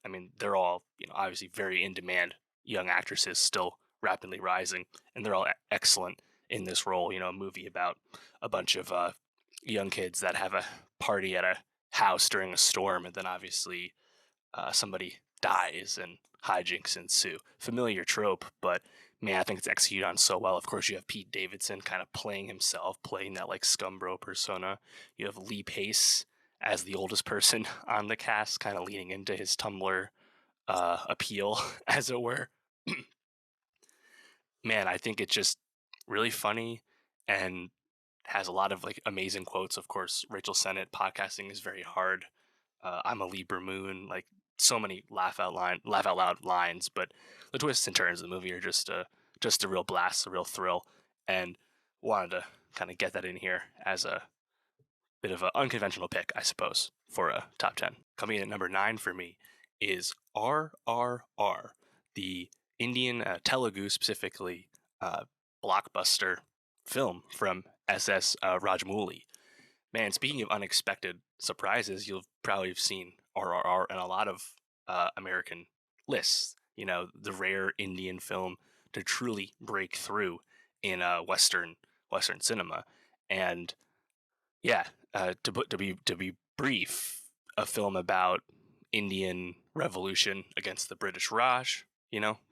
Speaker 1: I mean, they're all, obviously very in demand young actresses still rapidly rising, and they're all excellent in this role. A movie about a bunch of young kids that have a party at a house during a storm, and then obviously somebody dies and hijinks ensue. Familiar trope, but man, I think it's executed on so well. Of course, you have Pete Davidson kind of playing himself, playing that like scumbro persona. You have Lee Pace as the oldest person on the cast, kind of leaning into his Tumblr appeal, as it were. Man, I think it's just really funny and has a lot of like amazing quotes. Of course, Rachel Sennett, podcasting is very hard. I'm a Libra moon, like so many laugh out loud lines, but the twists and turns of the movie are just a real blast, a real thrill, and wanted to kind of get that in here as a bit of an unconventional pick, I suppose, for a top 10. Coming in at number 9 for me is RRR, the Indian Telugu specifically blockbuster film from SS Rajamouli. Man, speaking of unexpected surprises, you'll probably have seen RRR in a lot of American lists. The rare Indian film to truly break through in Western cinema, and yeah, to be brief, a film about Indian revolution against the British Raj.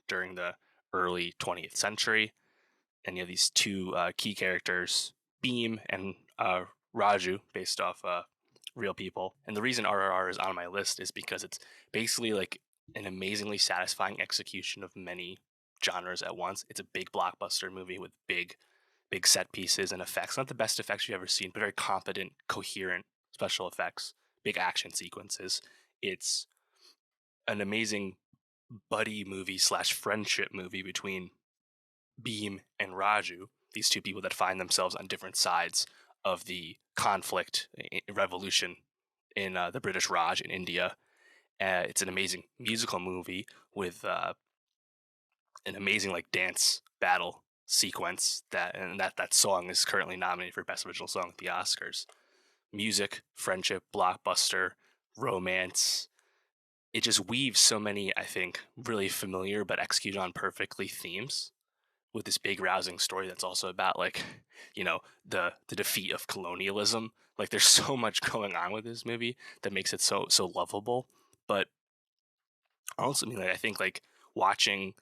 Speaker 1: During the early 20th century, and you have these two key characters, Beam and Raju, based off real people. And the reason RRR is on my list is because it's basically like an amazingly satisfying execution of many genres at once. It's a big blockbuster movie with big set pieces and effects. Not the best effects you've ever seen, but very competent, coherent special effects, big action sequences. It's an amazing buddy movie slash friendship movie between Beam and Raju, these two people that find themselves on different sides of the conflict, revolution in the British Raj in India. It's an amazing musical movie with an amazing like dance battle sequence that song is currently nominated for Best Original Song at the Oscars. Music, friendship, blockbuster, romance. It just weaves so many, I think, really familiar but executed on perfectly themes with this big rousing story that's also about like, the defeat of colonialism. Like there's so much going on with this movie that makes it so lovable. But also, like I think like watching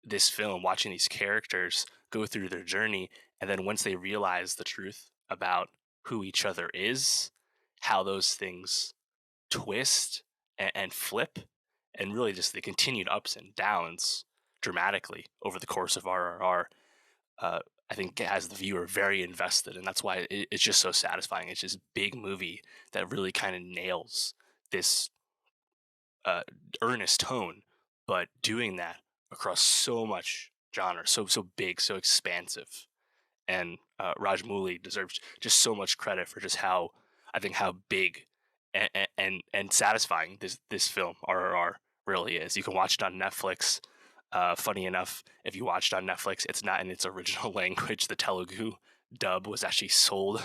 Speaker 1: this film, watching these characters go through their journey, and then once they realize the truth about who each other is, how those things twist and flip, and really just the continued ups and downs dramatically over the course of RRR, uh, I think it has the viewer very invested, and that's why it's just so satisfying. It's just big movie that really kind of nails this uh, earnest tone, but doing that across so much genre, so big, so expansive. And Rajmouli deserves just so much credit for just how I think how big and satisfying this film RRR really is. You can watch it on Netflix. Funny enough, if you watch it on Netflix, it's not in its original language. The Telugu dub was actually sold.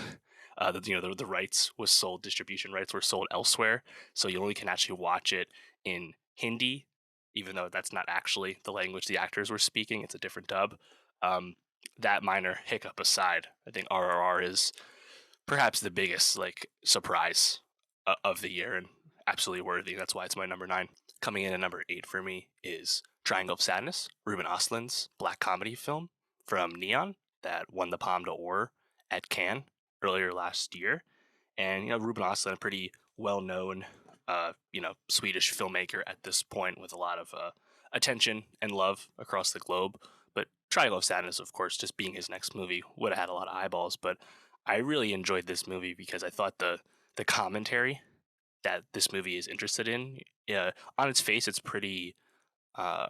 Speaker 1: The rights was sold. Distribution rights were sold elsewhere, so you only can actually watch it in Hindi, even though that's not actually the language the actors were speaking. It's a different dub. Um, that minor hiccup aside, I think RRR is perhaps the biggest like surprise of the year and absolutely worthy. That's why it's my number 9. Coming in at number 8 for me is Triangle of Sadness, Ruben Östlund's black comedy film from Neon that won the Palme d'Or at Cannes earlier last year. And Ruben Östlund, a pretty well-known, Swedish filmmaker at this point with a lot of attention and love across the globe. But Triangle of Sadness, of course, just being his next movie, would have had a lot of eyeballs. But I really enjoyed this movie because I thought the commentary that this movie is interested in, on its face, it's pretty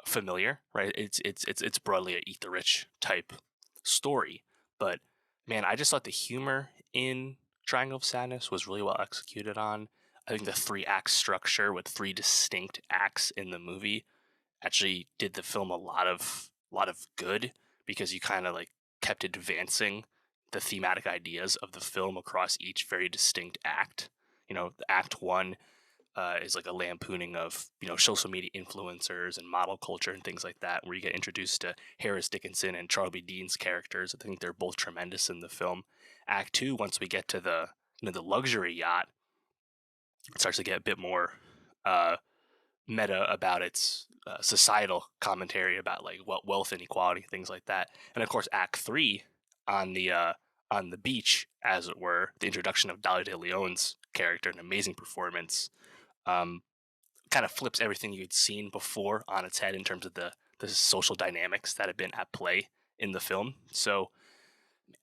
Speaker 1: familiar, right? It's broadly a eat the rich type story, but man, I just thought the humor in Triangle of Sadness was really well executed on. I think the 3 act structure with 3 distinct acts in the movie actually did the film a lot of good because you kind of like kept advancing the thematic ideas of the film across each very distinct act. The act one is like a lampooning of social media influencers and model culture and things like that, where you get introduced to Harris Dickinson and Charlie Dean's characters. I think they're both tremendous in the film. Act two, once we get to the luxury yacht, it starts to get a bit more uh, meta about its societal commentary about like wealth inequality, things like that. And of course, Act three on the beach, as it were, the introduction of Dolly De Leon's character, an amazing performance. Um, Kind of flips everything you'd seen before on its head in terms of the social dynamics that have been at play in the film. So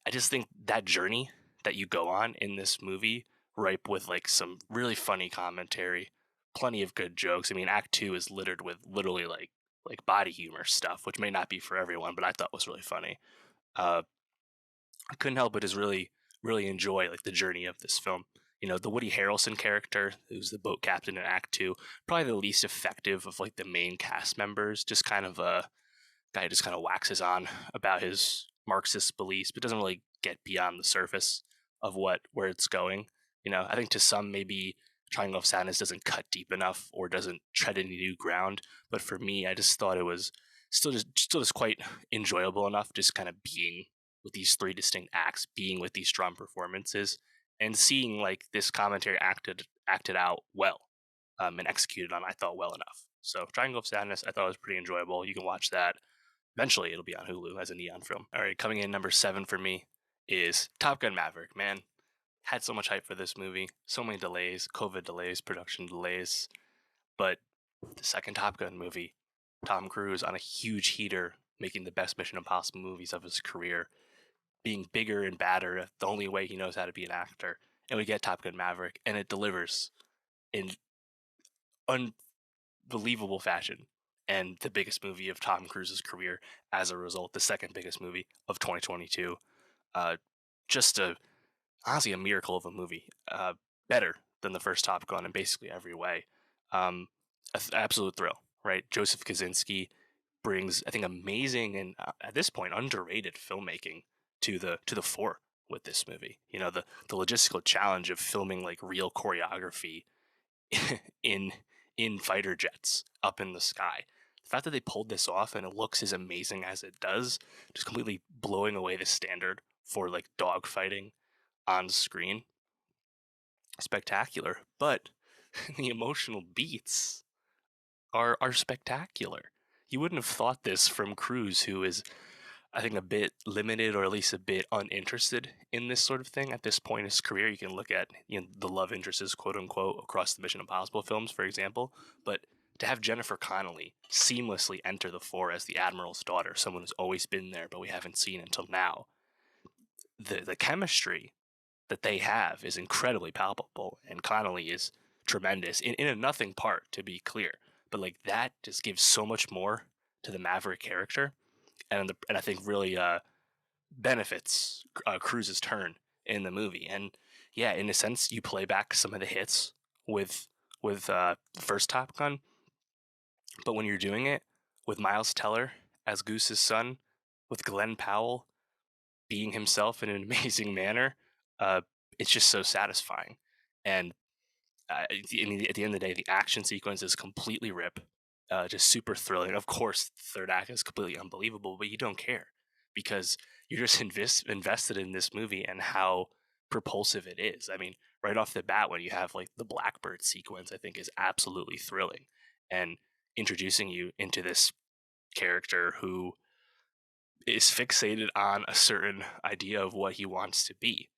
Speaker 1: I just think that journey that you go on in this movie, ripe with like some really funny commentary, plenty of good jokes. I mean, Act Two is littered with literally like body humor stuff, which may not be for everyone, but I thought was really funny. Uh, I couldn't help but just really enjoy like the journey of this film. The Woody Harrelson character, who's the boat captain in Act Two, probably the least effective of like the main cast members. Just kind of a guy who just kind of waxes on about his Marxist beliefs, but doesn't really get beyond the surface of where it's going. I think to some maybe Triangle of Sadness doesn't cut deep enough or doesn't tread any new ground. But for me, I just thought it was still just quite enjoyable enough, just kind of being with these 3 distinct acts, being with these strong performances, and seeing like this commentary acted out well, and executed on, I thought, well enough. So Triangle of Sadness, I thought was pretty enjoyable. You can watch that. Eventually, it'll be on Hulu as a Neon film. All right, coming in number 7 for me is Top Gun Maverick. Man, had so much hype for this movie. So many delays, COVID delays, production delays. But the second Top Gun movie, Tom Cruise on a huge heater, making the best Mission Impossible movies of his career, being bigger and badder, the only way he knows how to be an actor. And we get Top Gun Maverick, and it delivers in unbelievable fashion. and the biggest movie of Tom Cruise's career as a result, the second biggest movie of 2022. Uh, just a honestly a miracle of a movie. Better than the first Top Gun in basically every way. Um, Absolute thrill, right? Joseph Kaczynski brings, I think, amazing and at this point underrated filmmaking to the fore with this movie. You know, the logistical challenge of filming like real choreography in fighter jets up in the sky. The fact that they pulled this off and it looks as amazing as it does, just completely blowing away the standard for like dogfighting on screen, spectacular. But the emotional beats are spectacular. You wouldn't have thought this from Cruise, who is, I think, a bit limited or at least a bit uninterested in this sort of thing at this point in his career. You can look at, you know, the love interests, quote unquote, across the Mission Impossible films, for example. But to have Jennifer Connelly seamlessly enter the fore as the Admiral's daughter, someone who's always been there, but we haven't seen until now, the chemistry that they have is incredibly palpable, and Connolly is tremendous in a nothing part, to be clear. But like that just gives so much more to the Maverick character, and I think really benefits Cruise's turn in the movie. And yeah, in a sense, you play back some of the hits with the first Top Gun, but when you're doing it with Miles Teller as Goose's son, with Glenn Powell being himself in an amazing manner, uh, it's just so satisfying. And at the end of the day, the action sequence is completely rip, just super thrilling. Of course, the third act is completely unbelievable, but you don't care because you're just invested in this movie and how propulsive it is. I mean, right off the bat, when you have like the Blackbird sequence, I think is absolutely thrilling and introducing you into this character who is fixated on a certain idea of what he wants to be.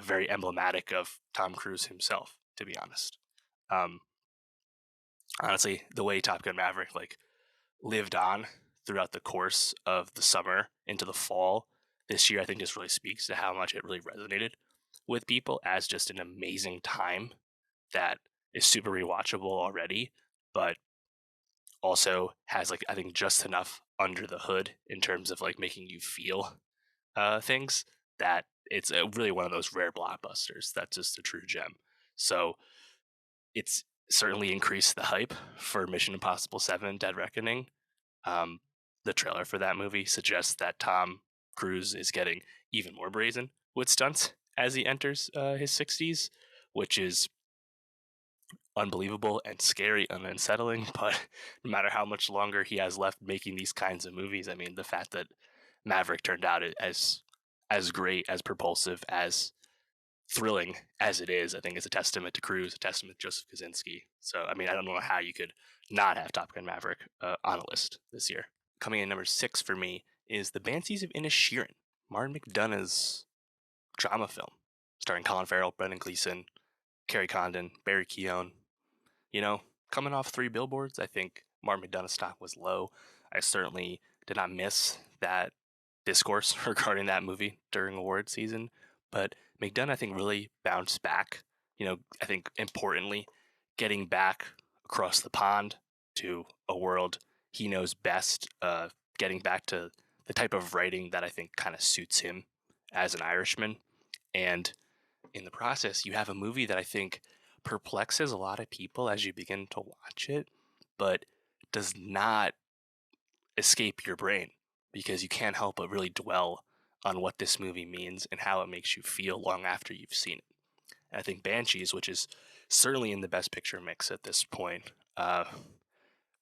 Speaker 1: Very emblematic of Tom Cruise himself, to be honest. Um, Honestly, the way Top Gun Maverick like lived on throughout the course of the summer into the fall this year, I think just really speaks to how much it really resonated with people as just an amazing time that is super rewatchable already, but also has like I think just enough under the hood in terms of like making you feel things that it's really one of those rare blockbusters that's just a true gem. So it's certainly increased the hype for Mission Impossible 7 Dead Reckoning. Um, the trailer for that movie suggests that Tom Cruise is getting even more brazen with stunts as he enters his 60s, which is unbelievable and scary and unsettling. But no matter how much longer he has left making these kinds of movies, I mean, the fact that Maverick turned out as great, as propulsive, as thrilling as it is, I think is a testament to Cruise, a testament to Joseph Kosinski. So, I mean, I don't know how you could not have Top Gun Maverick on a list this year. Coming in number 6 for me is The Banshees of Inisherin, Martin McDonagh's drama film, starring Colin Farrell, Brendan Gleeson, Kerry Condon, Barry Keoghan. You know, coming off 3 billboards, I think Martin McDonagh's stock was low. I certainly did not miss that discourse regarding that movie during award season, but McDonough, I think, really bounced back. You know, I think importantly, getting back across the pond to a world he knows best, getting back to the type of writing that I think kind of suits him as an Irishman. And in the process, you have a movie that I think perplexes a lot of people as you begin to watch it, but does not escape your brain because you can't help but really dwell on what this movie means and how it makes you feel long after you've seen it. And I think Banshees, which is certainly in the best picture mix at this point,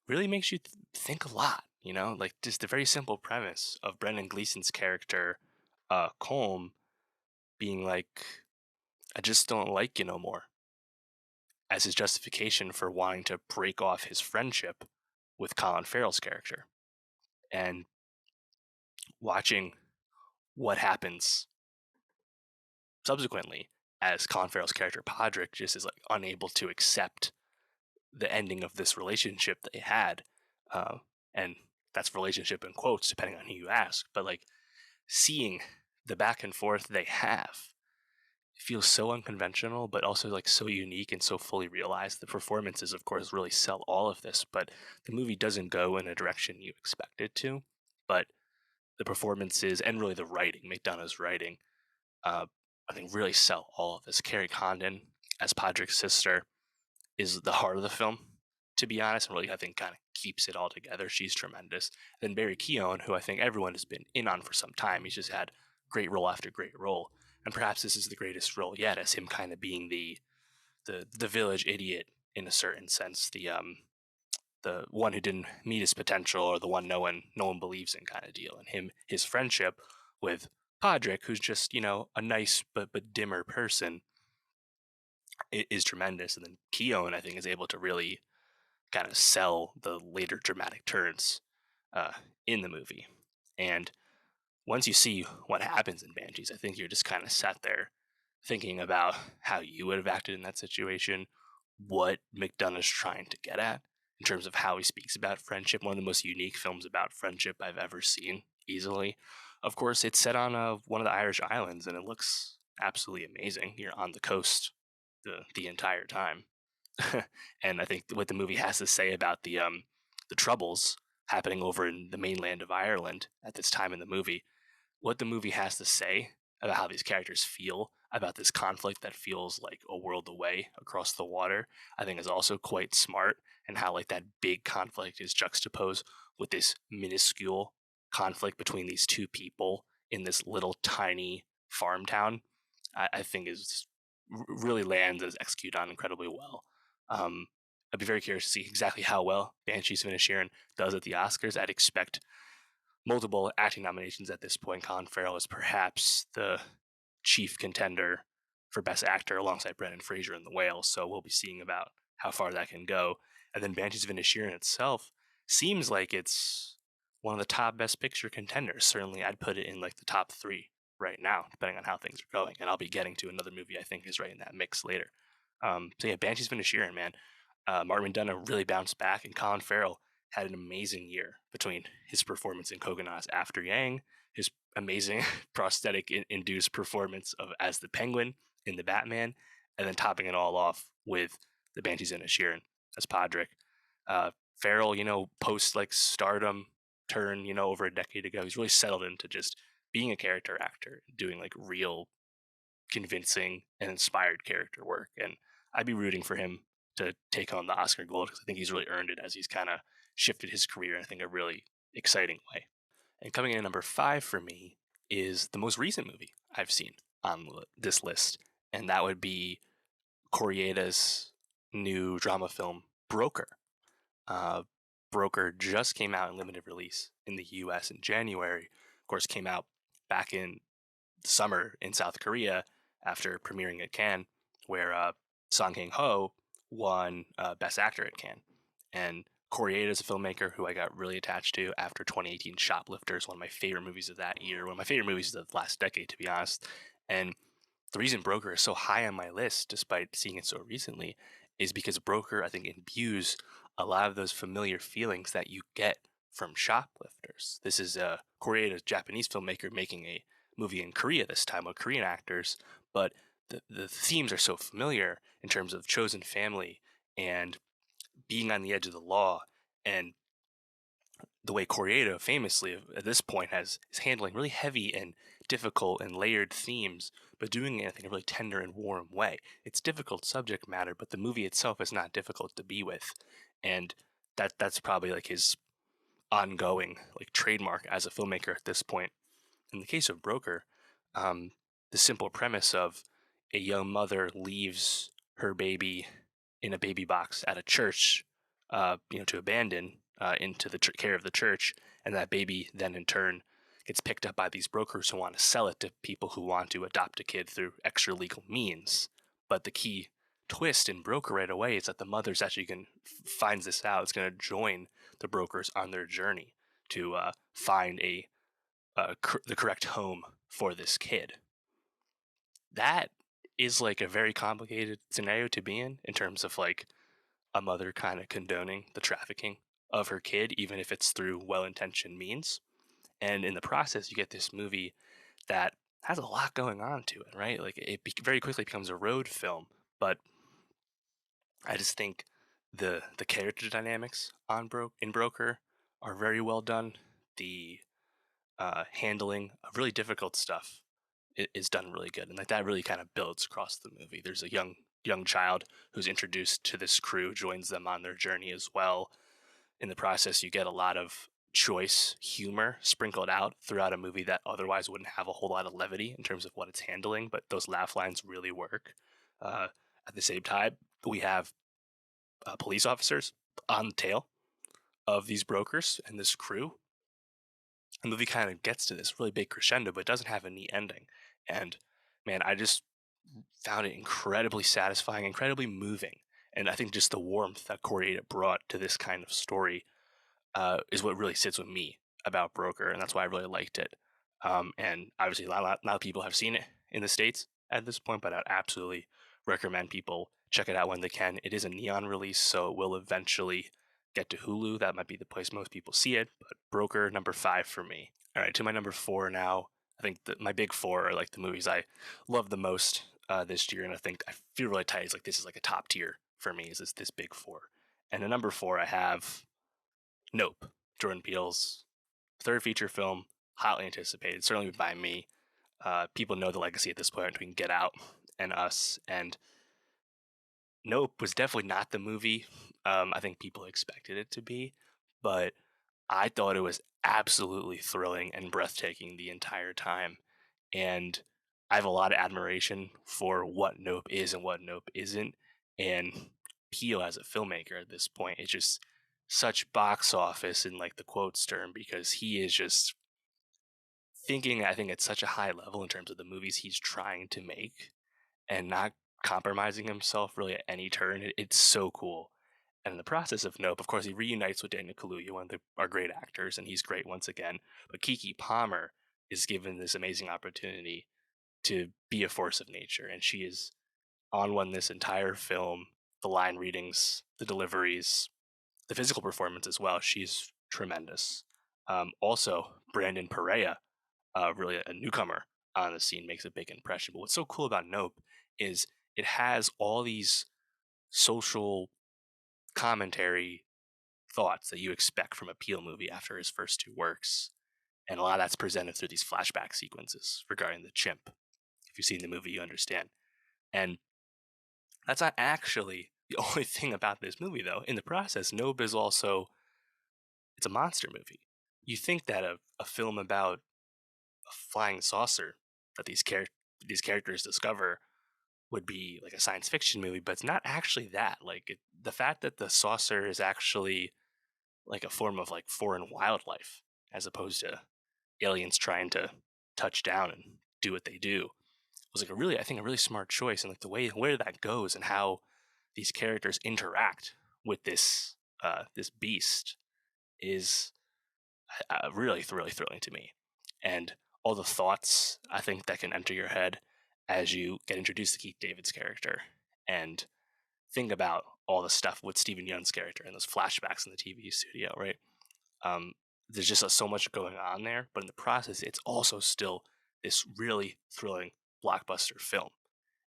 Speaker 1: really makes you think a lot. You know, like just the very simple premise of Brendan Gleeson's character, Colm, being like, I just don't like you no more, as his justification for wanting to break off his friendship with Colin Farrell's character. And watching what happens subsequently as Colin Farrell's character Podrick just is like unable to accept the ending of this relationship they had, uh, and that's relationship in quotes depending on who you ask. But like seeing the back and forth they have feels so unconventional, but also like so unique and so fully realized. The performances, of course, really sell all of this, but the movie doesn't go in a direction you expect it to. But the performances and really the writing, McDonough's writing, uh, I think really sell all of this. Carrie Condon as Podrick's sister is the heart of the film, to be honest, and really I think kind of keeps it all together. She's tremendous. And then Barry Keoghan, who I think everyone has been in on for some time, he's just had great role after great role, and perhaps this is the greatest role yet, as him kind of being the village idiot in a certain sense, the one who didn't meet his potential, or the one no one believes in kind of deal, and his friendship with Podrick, who's just a nice but dimmer person, is tremendous. And then Keown, I think, is able to really kind of sell the later dramatic turns uh, in the movie. And once you see what happens in Banshees, I think you're just kind of sat there thinking about how you would have acted in that situation, what McDonough's trying to get at in terms of how he speaks about friendship. One of the most unique films about friendship I've ever seen, easily. Of course, it's set on one of the Irish islands, and it looks absolutely amazing. You're on the coast the entire time. And I think what the movie has to say about the troubles happening over in the mainland of Ireland at this time in the movie, what the movie has to say about how these characters feel about this conflict that feels like a world away across the water, I think is also quite smart, and how like that big conflict is juxtaposed with this minuscule conflict between these two people in this little tiny farm town. I think is really lands and is executed on incredibly well. Um, I'd be very curious to see exactly how well Banshees of Inisherin does at the Oscars. I'd expect multiple acting nominations at this point. Colin Farrell is perhaps the chief contender for Best Actor alongside Brendan Fraser in The Whale, so we'll be seeing about how far that can go. And then Banshees of Inisherin itself seems like it's one of the top Best Picture contenders. Certainly, I'd put it in like the top three right now, depending on how things are going. And I'll be getting to another movie I think is right in that mix later. So yeah, Banshees of Inisherin, man. Martin McDonagh really bounced back, and Colin Farrell had an amazing year between his performance in Coconuts After Yang, his amazing prosthetic induced performance of as the Penguin in the Batman, and then topping it all off with the Banshees of Inisherin as Podrick. Farrell, post like stardom turn, over a decade ago, he's really settled into just being a character actor, doing like real convincing and inspired character work. And I'd be rooting for him to take home the Oscar gold, because I think he's really earned it as he's kind of shifted his career in I think a really exciting way. And coming in at number 5 for me is the most recent movie I've seen on this list, and that would be Kore-eda's new drama film Broker. Uh, Broker just came out in limited release in the U.S. in January. Of course, came out back in summer in South Korea after premiering at Cannes, where Song Kang-ho won Best Actor at Cannes. And Kore-eda is a filmmaker who I got really attached to after 2018 Shoplifters, one of my favorite movies of that year, one of my favorite movies of the last decade, to be honest. And the reason Broker is so high on my list, despite seeing it so recently, is because Broker, I think, imbues a lot of those familiar feelings that you get from Shoplifters. This is Kore-eda, a Japanese filmmaker, making a movie in Korea this time with Korean actors, but the themes are so familiar in terms of chosen family and being on the edge of the law, and the way Kore-eda famously at this point is handling really heavy and difficult and layered themes, but doing it in a really tender and warm way. It's difficult subject matter, but the movie itself is not difficult to be with, and that's probably like his ongoing like trademark as a filmmaker at this point. In the case of Broker, um, the simple premise of a young mother leaves her baby in a baby box at a church, to abandon into the care of the church, and that baby then in turn gets picked up by these brokers who want to sell it to people who want to adopt a kid through extra legal means. But the key twist in Broker right away is that the mother's actually going finds this out. It's going to join the brokers on their journey to find the correct home for this kid. That is like a very complicated scenario to be in terms of like a mother kind of condoning the trafficking of her kid, even if it's through well intentioned means. And in the process, you get this movie that has a lot going on to it, right? Like very quickly becomes a road film, but I just think the character dynamics on Broker are very well done. The handling of really difficult stuff is done really good, and like that really kind of builds across the movie. There's a young child who's introduced to this crew, joins them on their journey as well. In the process, you get a lot of choice humor sprinkled out throughout a movie that otherwise wouldn't have a whole lot of levity in terms of what it's handling, but those laugh lines really work. Uh, at the same time, we have police officers on the tail of these brokers and this crew. The movie kind of gets to this really big crescendo, but doesn't have a neat ending. And man, I just found it incredibly satisfying, incredibly moving. And I think just the warmth that Kore-eda brought to this kind of story is what really sits with me about Broker, and that's why I really liked it. And obviously, a lot of people have seen it in the States at this point, but I'd absolutely recommend people check it out when they can. It is a neon release, so it will eventually get to Hulu. That might be the place most people see it, but Broker, number 5 for me. All right, to my number 4 now. I think that my big 4 are like the movies I love the most this year, and I think I feel really tight. It's like this is like a top tier for me. Is this big 4? And the number 4 I have Nope, Jordan Peele's third feature film, hotly anticipated, certainly by me. People know the legacy at this point between Get Out and Us, and Nope was definitely not the movie I think people expected it to be, but I thought it was absolutely thrilling and breathtaking the entire time. And I have a lot of admiration for what Nope is and what Nope isn't. And Peele as a filmmaker at this point is just such box office in like the quotes term because he is just thinking, I think, at such a high level in terms of the movies he's trying to make and not compromising himself really at any turn. It's so cool. And in the process of Nope, of course, he reunites with Daniel Kaluuya, one of our great actors, and he's great once again. But Kiki Palmer is given this amazing opportunity to be a force of nature, and she is on one this entire film. The line readings, the deliveries, the physical performance as well. She's tremendous. Also, Brandon Perea, really a newcomer on the scene, makes a big impression. But what's so cool about Nope is it has all these social commentary thoughts that you expect from a Peele movie after his first two works. And a lot of that's presented through these flashback sequences regarding the chimp. If you've seen the movie, you understand. And that's not actually the only thing about this movie, though. In the process, Nope is also it's a monster movie. You think that a film about a flying saucer that these characters discover would be like a science fiction movie, but it's not actually that. The fact that the saucer is actually like a form of like foreign wildlife as opposed to aliens trying to touch down and do what they do was like I think a really smart choice, and like the way where that goes and how these characters interact with this beast is really thrilling to me. And all the thoughts I think that can enter your head as you get introduced to Keith David's character and think about all the stuff with Stephen Young's character and those flashbacks in the TV studio, right? Um, there's just so much going on there, but in the process, it's also still this really thrilling blockbuster film.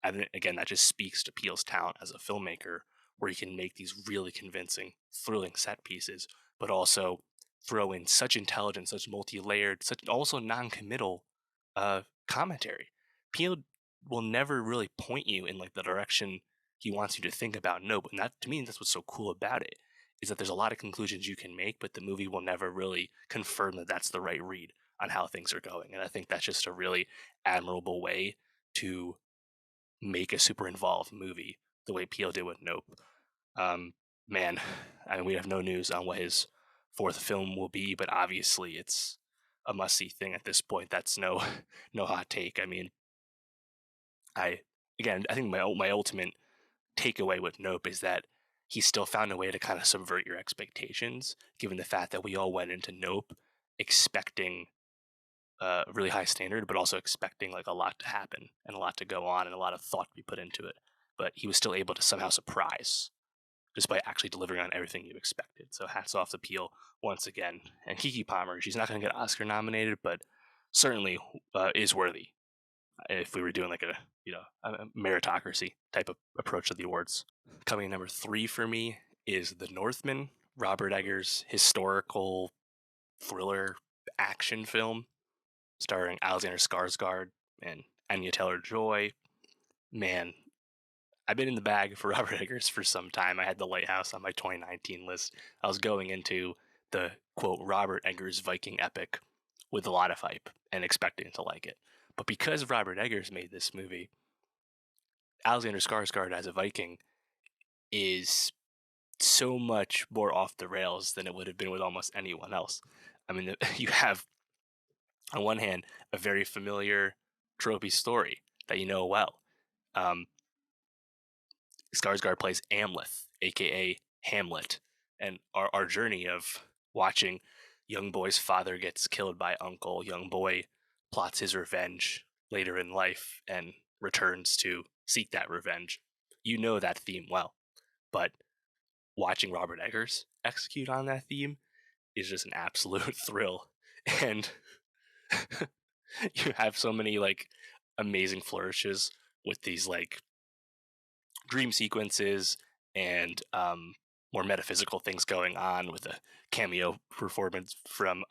Speaker 1: And again, that just speaks to Peele's talent as a filmmaker, where he can make these really convincing, thrilling set pieces, but also throw in such intelligence, such multi-layered, such also non-committal commentary. Peele will never really point you in like the direction he wants you to think about. No, but that to me, that's what's so cool about it is that there's a lot of conclusions you can make, but the movie will never really confirm that that's the right read on how things are going. And I think that's just a really admirable way to make a super involved movie the way Peele did with Nope. Um, man, I mean, we have no news on what his fourth film will be, but obviously it's a must see thing at this point. That's no no hot take. I mean, I I think my ultimate takeaway with Nope is that he still found a way to kind of subvert your expectations, given the fact that we all went into Nope expecting a really high standard, but also expecting like a lot to happen and a lot to go on and a lot of thought to be put into it. But he was still able to somehow surprise despite actually delivering on everything you expected. So hats off to Peele once again. And Kiki Palmer, she's not going to get Oscar nominated, but certainly is worthy if we were doing like a meritocracy type of approach to the awards. Coming in number three for me is The Northman, Robert Eggers' historical thriller action film starring Alexander Skarsgård and Anya Taylor-Joy. Man, I've been in the bag for Robert Eggers for some time. I had The Lighthouse on my 2019 list. I was going into the quote Robert Eggers Viking epic with a lot of hype and expecting to like it. But because Robert Eggers made this movie, Alexander Skarsgård as a Viking is so much more off the rails than it would have been with almost anyone else. I mean, you have on one hand a very familiar tropey story that you know well. Um, Skarsgård plays Amleth, aka Hamlet, and our journey of watching young boy's father gets killed by uncle, young boy plots his revenge later in life and returns to seek that revenge. You know that theme well, but watching Robert Eggers execute on that theme is just an absolute thrill. And you have so many like amazing flourishes with these like dream sequences and more metaphysical things going on with a cameo performance from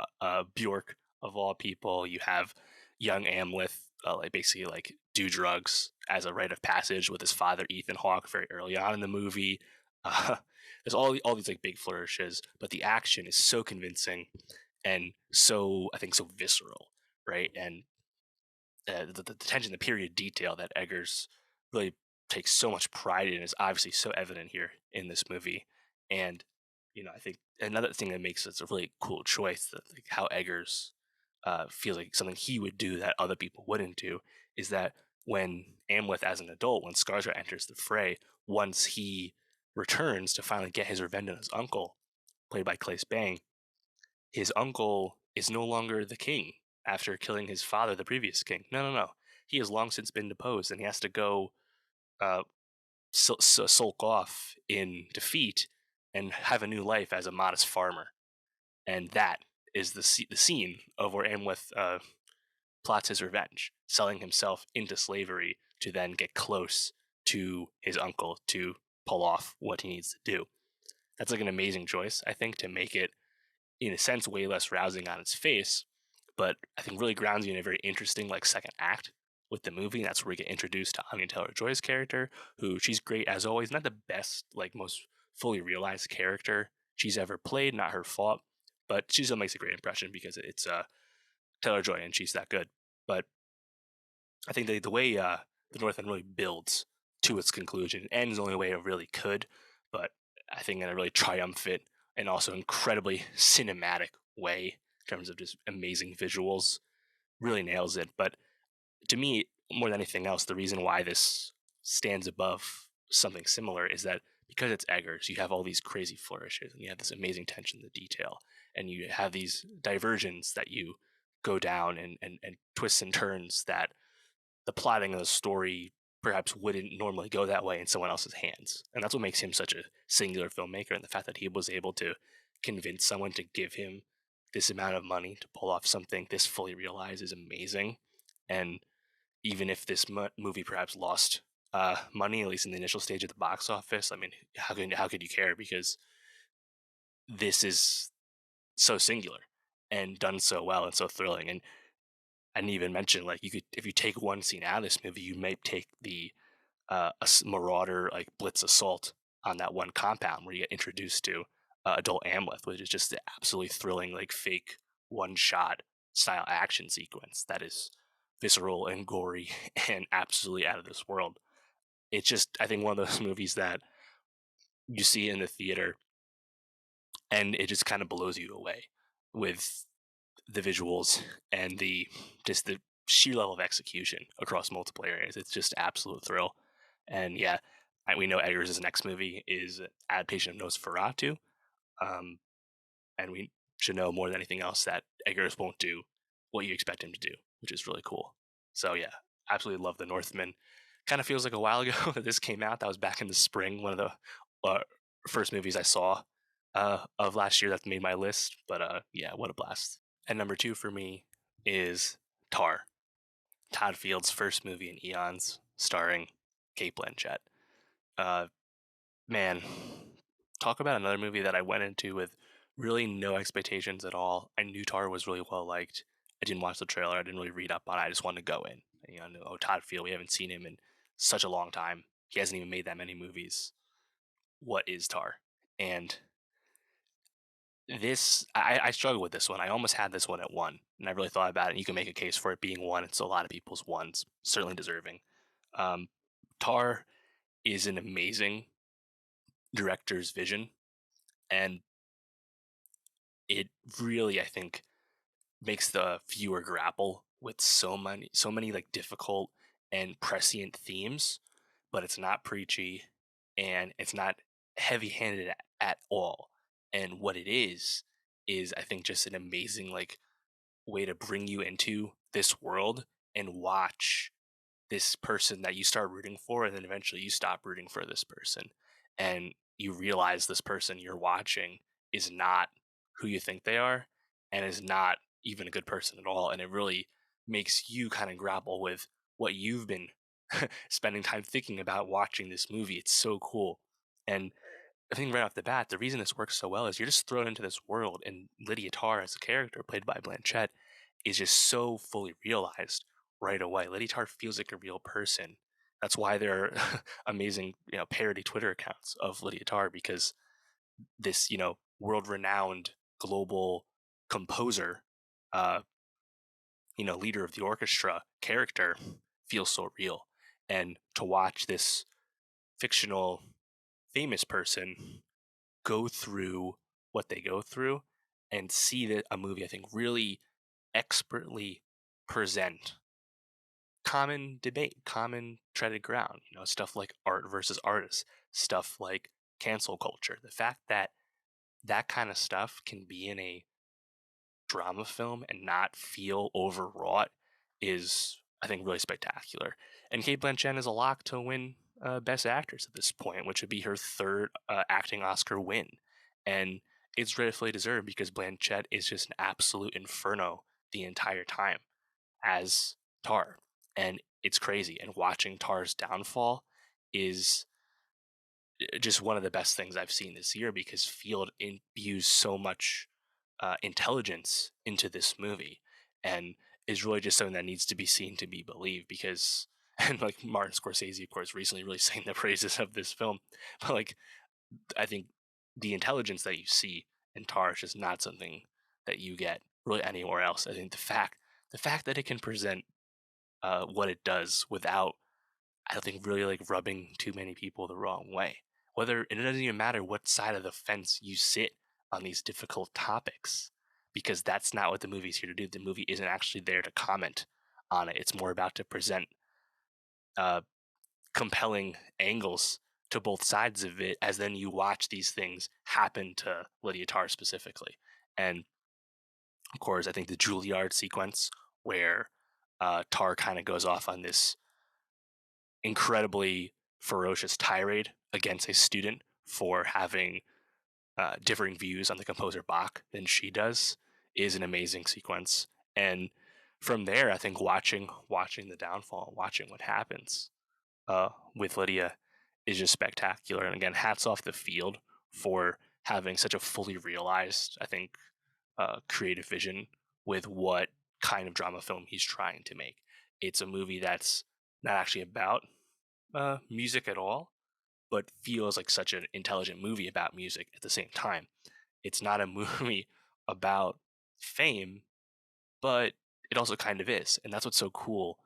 Speaker 1: Bjork of all people. You have young Amleth like basically like do drugs as a rite of passage with his father Ethan Hawke very early on in the movie. Uh, there's all these like big flourishes, but the action is so convincing and so I think so visceral, right? And the tension, the period detail that Eggers really takes so much pride in is obviously so evident here in this movie. And I think another thing that makes it a really cool choice, that like how Eggers feels like something he would do that other people wouldn't do, is that when Amleth, as an adult, when Skarsgård enters the fray, once he returns to finally get his revenge on his uncle, played by Claes Bang, his uncle is no longer the king after killing his father, the previous king. No, no, no. He has long since been deposed, and he has to go uh, sulk off in defeat and have a new life as a modest farmer. And that is the scene of where Amleth plots his revenge, selling himself into slavery to then get close to his uncle to pull off what he needs to do. That's like an amazing choice, I think, to make it in a sense way less rousing on its face, but I think really grounds you in a very interesting like second act with the movie. And that's where we get introduced to Anya Taylor-Joy's character, who she's great as always, not the best like most fully realized character she's ever played, not her fault, but she still makes a great impression because it's Taylor-Joy and she's that good. But I think the way the North End really builds to its conclusion, ends the only way it really could, but I think in a really triumphant and also incredibly cinematic way in terms of just amazing visuals, really nails it. But to me, more than anything else, the reason why this stands above something similar is that because it's Eggers, you have all these crazy flourishes and you have this amazing tension to detail, and you have these diversions that you go down and twists and turns that the plotting of the story perhaps wouldn't normally go that way in someone else's hands. And that's what makes him such a singular filmmaker. And the fact that he was able to convince someone to give him this amount of money to pull off something this fully realized is amazing. And even if this movie perhaps lost money, at least in the initial stage of the box office, I mean, how could you care? Because this is so singular and done so well and so thrilling. And I didn't even mention like you could if you take one scene out of this movie, you may take the marauder like blitz assault on that one compound where you get introduced to adult Amleth, which is just the absolutely thrilling like fake one shot style action sequence that is visceral and gory and absolutely out of this world. It's just I think one of those movies that you see in the theater and it just kind of blows you away with the visuals and the sheer level of execution across multiple areas. It's just absolute thrill. And yeah, we know Eggers' next movie is adaptation of Nosferatu, um, and we should know more than anything else that Eggers won't do what you expect him to do, which is really cool. So yeah, absolutely love The Northman. Kind of feels like a while ago that this came out. That was back in the spring, one of the first movies I saw of last year that made my list. But yeah, what a blast! And number two for me is Tar. Todd Field's first movie in eons, starring Kate Blanchett. Uh, Man, talk about another movie that I went into with really no expectations at all. I knew Tar was really well liked. I didn't watch the trailer. I didn't really read up on it. I just wanted to go in. Oh, Todd Field, we haven't seen him in such a long time. He hasn't even made that many movies. What is Tar? And I struggle with this one. I almost had this one at one, and I really thought about it. And you can make a case for it being one. It's a lot of people's ones, certainly deserving. Um, Tar is an amazing director's vision, and it really, I think, makes the viewer grapple with so many like difficult and prescient themes, but it's not preachy and it's not heavy-handed at all. And what it is I think just an amazing like way to bring you into this world and watch this person that you start rooting for, and then eventually you stop rooting for this person, and you realize this person you're watching is not who you think they are, and is not even a good person at all. And it really makes you kind of grapple with what you've been spending time thinking about watching this movie. It's so cool. And I think right off the bat, the reason this works so well is you're just thrown into this world, and Lydia Tarr as a character played by Blanchett is just so fully realized right away. Lydia Tarr feels like a real person. That's why there are amazing, parody Twitter accounts of Lydia Tarr, because this, world-renowned global composer, uh, leader of the orchestra character feels so real. And to watch this fictional famous person go through what they go through and see that a movie, I think, really expertly present common debate, common treaded ground, stuff like art versus artists, stuff like cancel culture. The fact that that kind of stuff can be in a drama film and not feel overwrought is, I think, really spectacular. And Kate Blanchett is a lock to win Best Actress at this point, which would be her third acting Oscar win. And it's rightfully deserved because Blanchett is just an absolute inferno the entire time as Tar. And it's crazy. And watching Tar's downfall is just one of the best things I've seen this year, because Field imbues so much intelligence into this movie, and is really just something that needs to be seen to be believed. Because, and like Martin Scorsese, of course, recently really sang the praises of this film, but like I think the intelligence that you see in Tar is just not something that you get really anywhere else. I think the fact that it can present what it does without, I don't think, really like rubbing too many people the wrong way. Whether it doesn't even matter what side of the fence you sit on these difficult topics, because that's not what the movie's here to do. The movie isn't actually there to comment on it. It's more about to present uh, compelling angles to both sides of it, as then you watch these things happen to Lydia Tarr specifically. And of course, I think the Juilliard sequence where Tar kind of goes off on this incredibly ferocious tirade against a student for having differing views on the composer Bach than she does is an amazing sequence. And from there, I think watching the downfall, watching what happens with Lydia is just spectacular. And again, hats off the Field for having such a fully realized, I think, creative vision with what kind of drama film he's trying to make. It's a movie that's not actually about music at all, but feels like such an intelligent movie about music at the same time. It's not a movie about fame, but it also kind of is, and that's what's so cool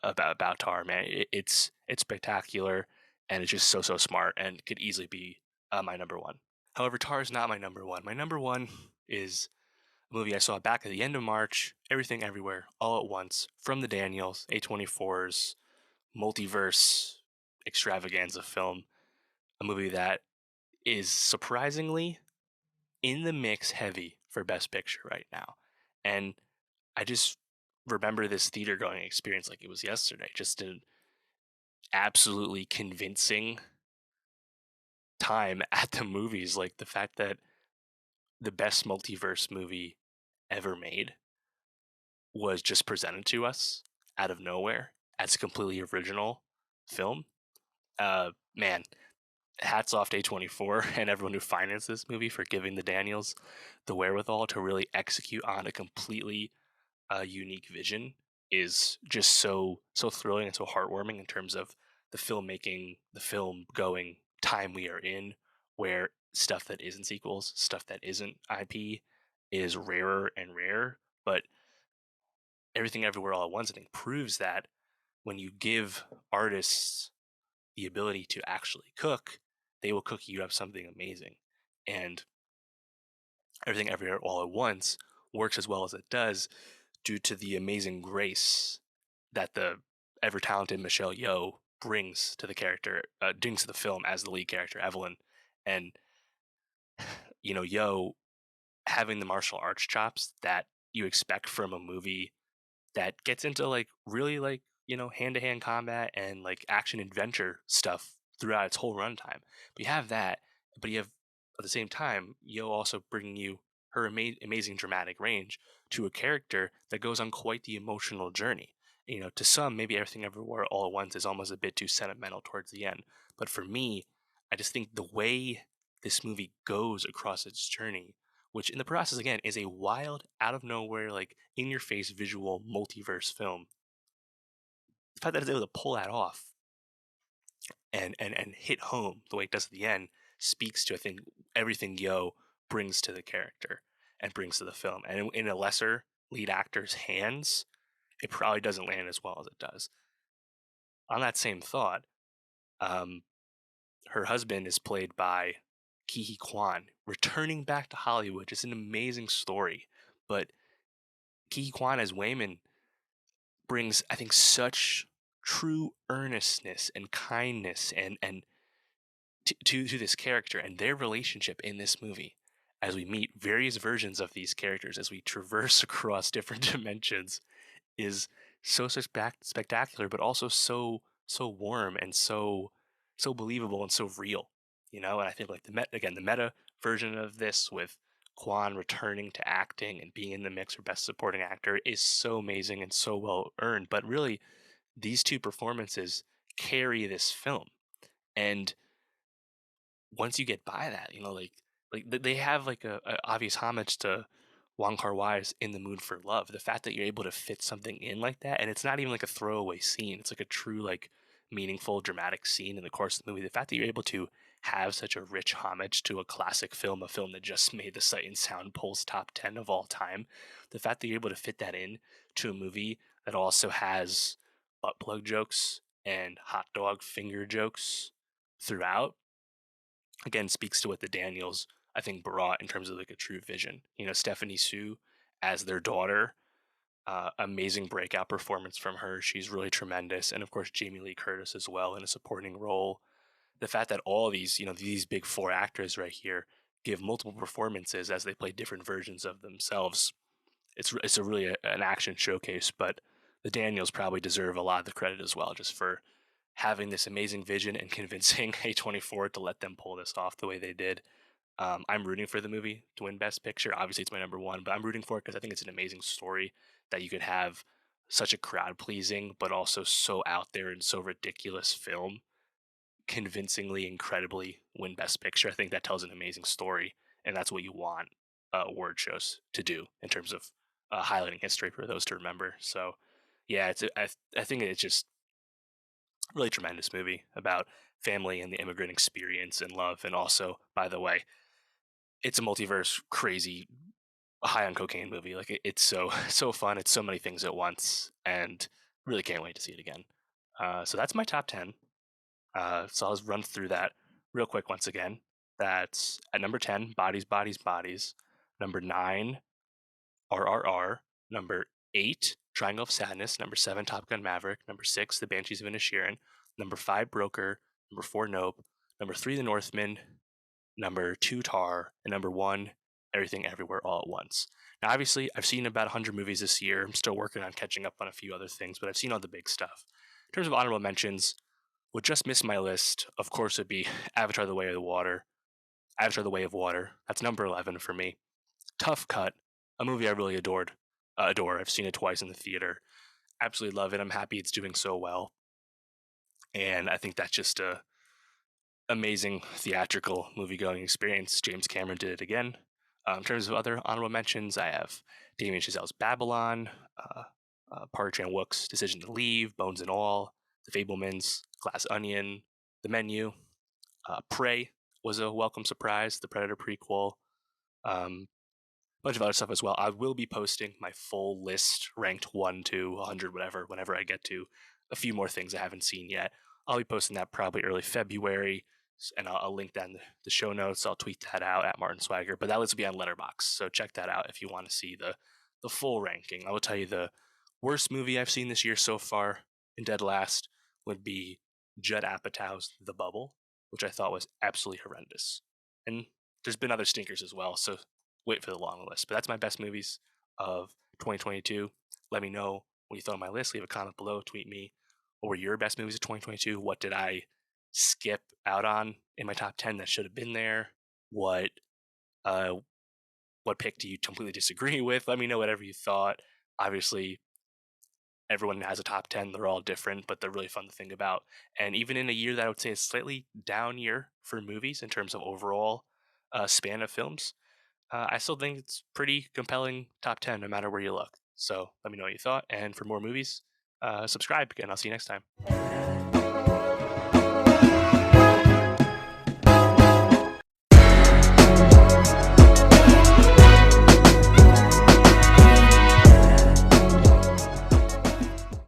Speaker 1: about Tar, man. It's spectacular, and it's just so smart, and could easily be my number one. However, Tar is not my number one. My number one is a movie I saw back at the end of March. Everything, Everywhere, All at Once, from the Daniels, A24's multiverse extravaganza film. A movie that is surprisingly in the mix heavy for Best Picture right now. And I just remember this theater going experience like it was yesterday. Just an absolutely convincing time at the movies. Like the fact that the best multiverse movie ever made was just presented to us out of nowhere as a completely original film. Man, hats off to A24 and everyone who financed this movie for giving the Daniels the wherewithal to really execute on a completely unique vision is just so thrilling and so heartwarming in terms of the filmmaking, the film going time we are in, where stuff that isn't sequels, stuff that isn't IP, is rarer and rare. But everything everywhere all at once, I think, proves that when you give artists the ability to actually cook, they will cook you up something amazing. And everything everywhere all at once works as well as it does due to the amazing grace that the ever talented Michelle Yeoh brings to the character, brings to the film as the lead character Evelyn. And Yeoh having the martial arts chops that you expect from a movie that gets into like really like hand-to-hand combat and like action adventure stuff throughout its whole runtime. But you have that, but you have at the same time Yo also bringing you her amazing dramatic range to a character that goes on quite the emotional journey. To some, maybe everything everywhere all at once is almost a bit too sentimental towards the end. But for me, I just think the way this movie goes across its journey, which in the process again is a wild, out of nowhere, like in your face visual multiverse film. The fact that it's able to pull that off and hit home the way it does at the end speaks to, I think, everything Yo brings to the character and brings to the film. And in a lesser lead actor's hands, it probably doesn't land as well as it does. On that same thought, um, her husband is played by Ki Kwan, returning back to Hollywood. It's an amazing story. But Ki Kwan as Wayman brings, I think, such true earnestness and kindness and to this character and their relationship in this movie as we meet various versions of these characters as we traverse across different dimensions is so spectacular, but also so warm and so believable and so real, And I think like the meta version of this with Kwan returning to acting and being in the mix for best supporting actor is so amazing and so well earned. But really, these two performances carry this film, and once you get by that, they have like a obvious homage to Wong Kar Wai's "In the Mood for Love." The fact that you're able to fit something in like that, and it's not even like a throwaway scene; it's like a true like meaningful, dramatic scene in the course of the movie. The fact that you're able to have such a rich homage to a classic film, a film that just made the Sight and Sound polls top 10 of all time. The fact that you're able to fit that in to a movie that also has butt plug jokes and hot dog finger jokes throughout again speaks to what the Daniels I think brought in terms of like a true vision. Stephanie Sue as their daughter, amazing breakout performance from her. She's really tremendous, and of course Jamie Lee Curtis as well in a supporting role. The fact that all these these big four actors right here give multiple performances as they play different versions of themselves. It's a really an action showcase, but the Daniels probably deserve a lot of the credit as well, just for having this amazing vision and convincing A24 to let them pull this off the way they did. I'm rooting for the movie to win Best Picture. Obviously, it's my number one, but I'm rooting for it because I think it's an amazing story that you could have such a crowd pleasing, but also so out there and so ridiculous film convincingly, incredibly win Best Picture. I think that tells an amazing story, and that's what you want award shows to do in terms of highlighting history for those to remember. So, yeah, I think it's just really tremendous movie about family and the immigrant experience and love. And also, by the way, it's a multiverse crazy high on cocaine movie. Like it's so so fun. It's so many things at once, and really can't wait to see it again. So that's my top 10. So I'll just run through that real quick once again. That's at number 10, Bodies, Bodies, Bodies. Number 9, RRR. Number 8, Triangle of Sadness. Number 7, Top Gun Maverick. Number 6, The Banshees of Inisherin. Number 5, Broker. Number 4, Nope. Number 3, The Northman. Number 2, Tar. And number 1, Everything Everywhere All at Once. Now, obviously, I've seen about 100 movies this year. I'm still working on catching up on a few other things, but I've seen all the big stuff. In terms of honorable mentions, would just miss my list, of course, would be Avatar: The Way of the Water. Avatar: The Way of Water. That's number 11 for me. Tough Cut, a movie I really adore. I've seen it twice in the theater. Absolutely love it. I'm happy it's doing so well. And I think that's just a amazing theatrical movie going experience. James Cameron did it again. In terms of other honorable mentions, I have Damien Chazelle's Babylon, Park Chan Wook's Decision to Leave, Bones and All, The Fablemans, Glass Onion, The Menu, Prey was a welcome surprise, the Predator prequel, um, a bunch of other stuff as well. I will be posting my full list, ranked 1 to 100, whatever, whenever I get to a few more things I haven't seen yet. I'll be posting that probably early February, and I'll link that in the show notes. I'll tweet that out at Martin Swagger, but that list will be on Letterboxd, so check that out if you want to see the full ranking. I will tell you the worst movie I've seen this year so far in dead last would be Judd Apatow's The Bubble, which I thought was absolutely horrendous. And there's been other stinkers as well, so wait for the long list. But that's my best movies of 2022. Let me know what you thought of my list. Leave a comment below, tweet me. What were your best movies of 2022? What did I skip out on in my top 10 that should have been there? What uh what pick do you completely disagree with? Let me know whatever you thought. Obviously, everyone has a top 10. They're all different, but they're really fun to think about. And even in a year that I would say is slightly down year for movies in terms of overall span of films, I still think it's pretty compelling top 10 no matter where you look. So let me know what you thought. And for more movies, subscribe, and I'll see you next time.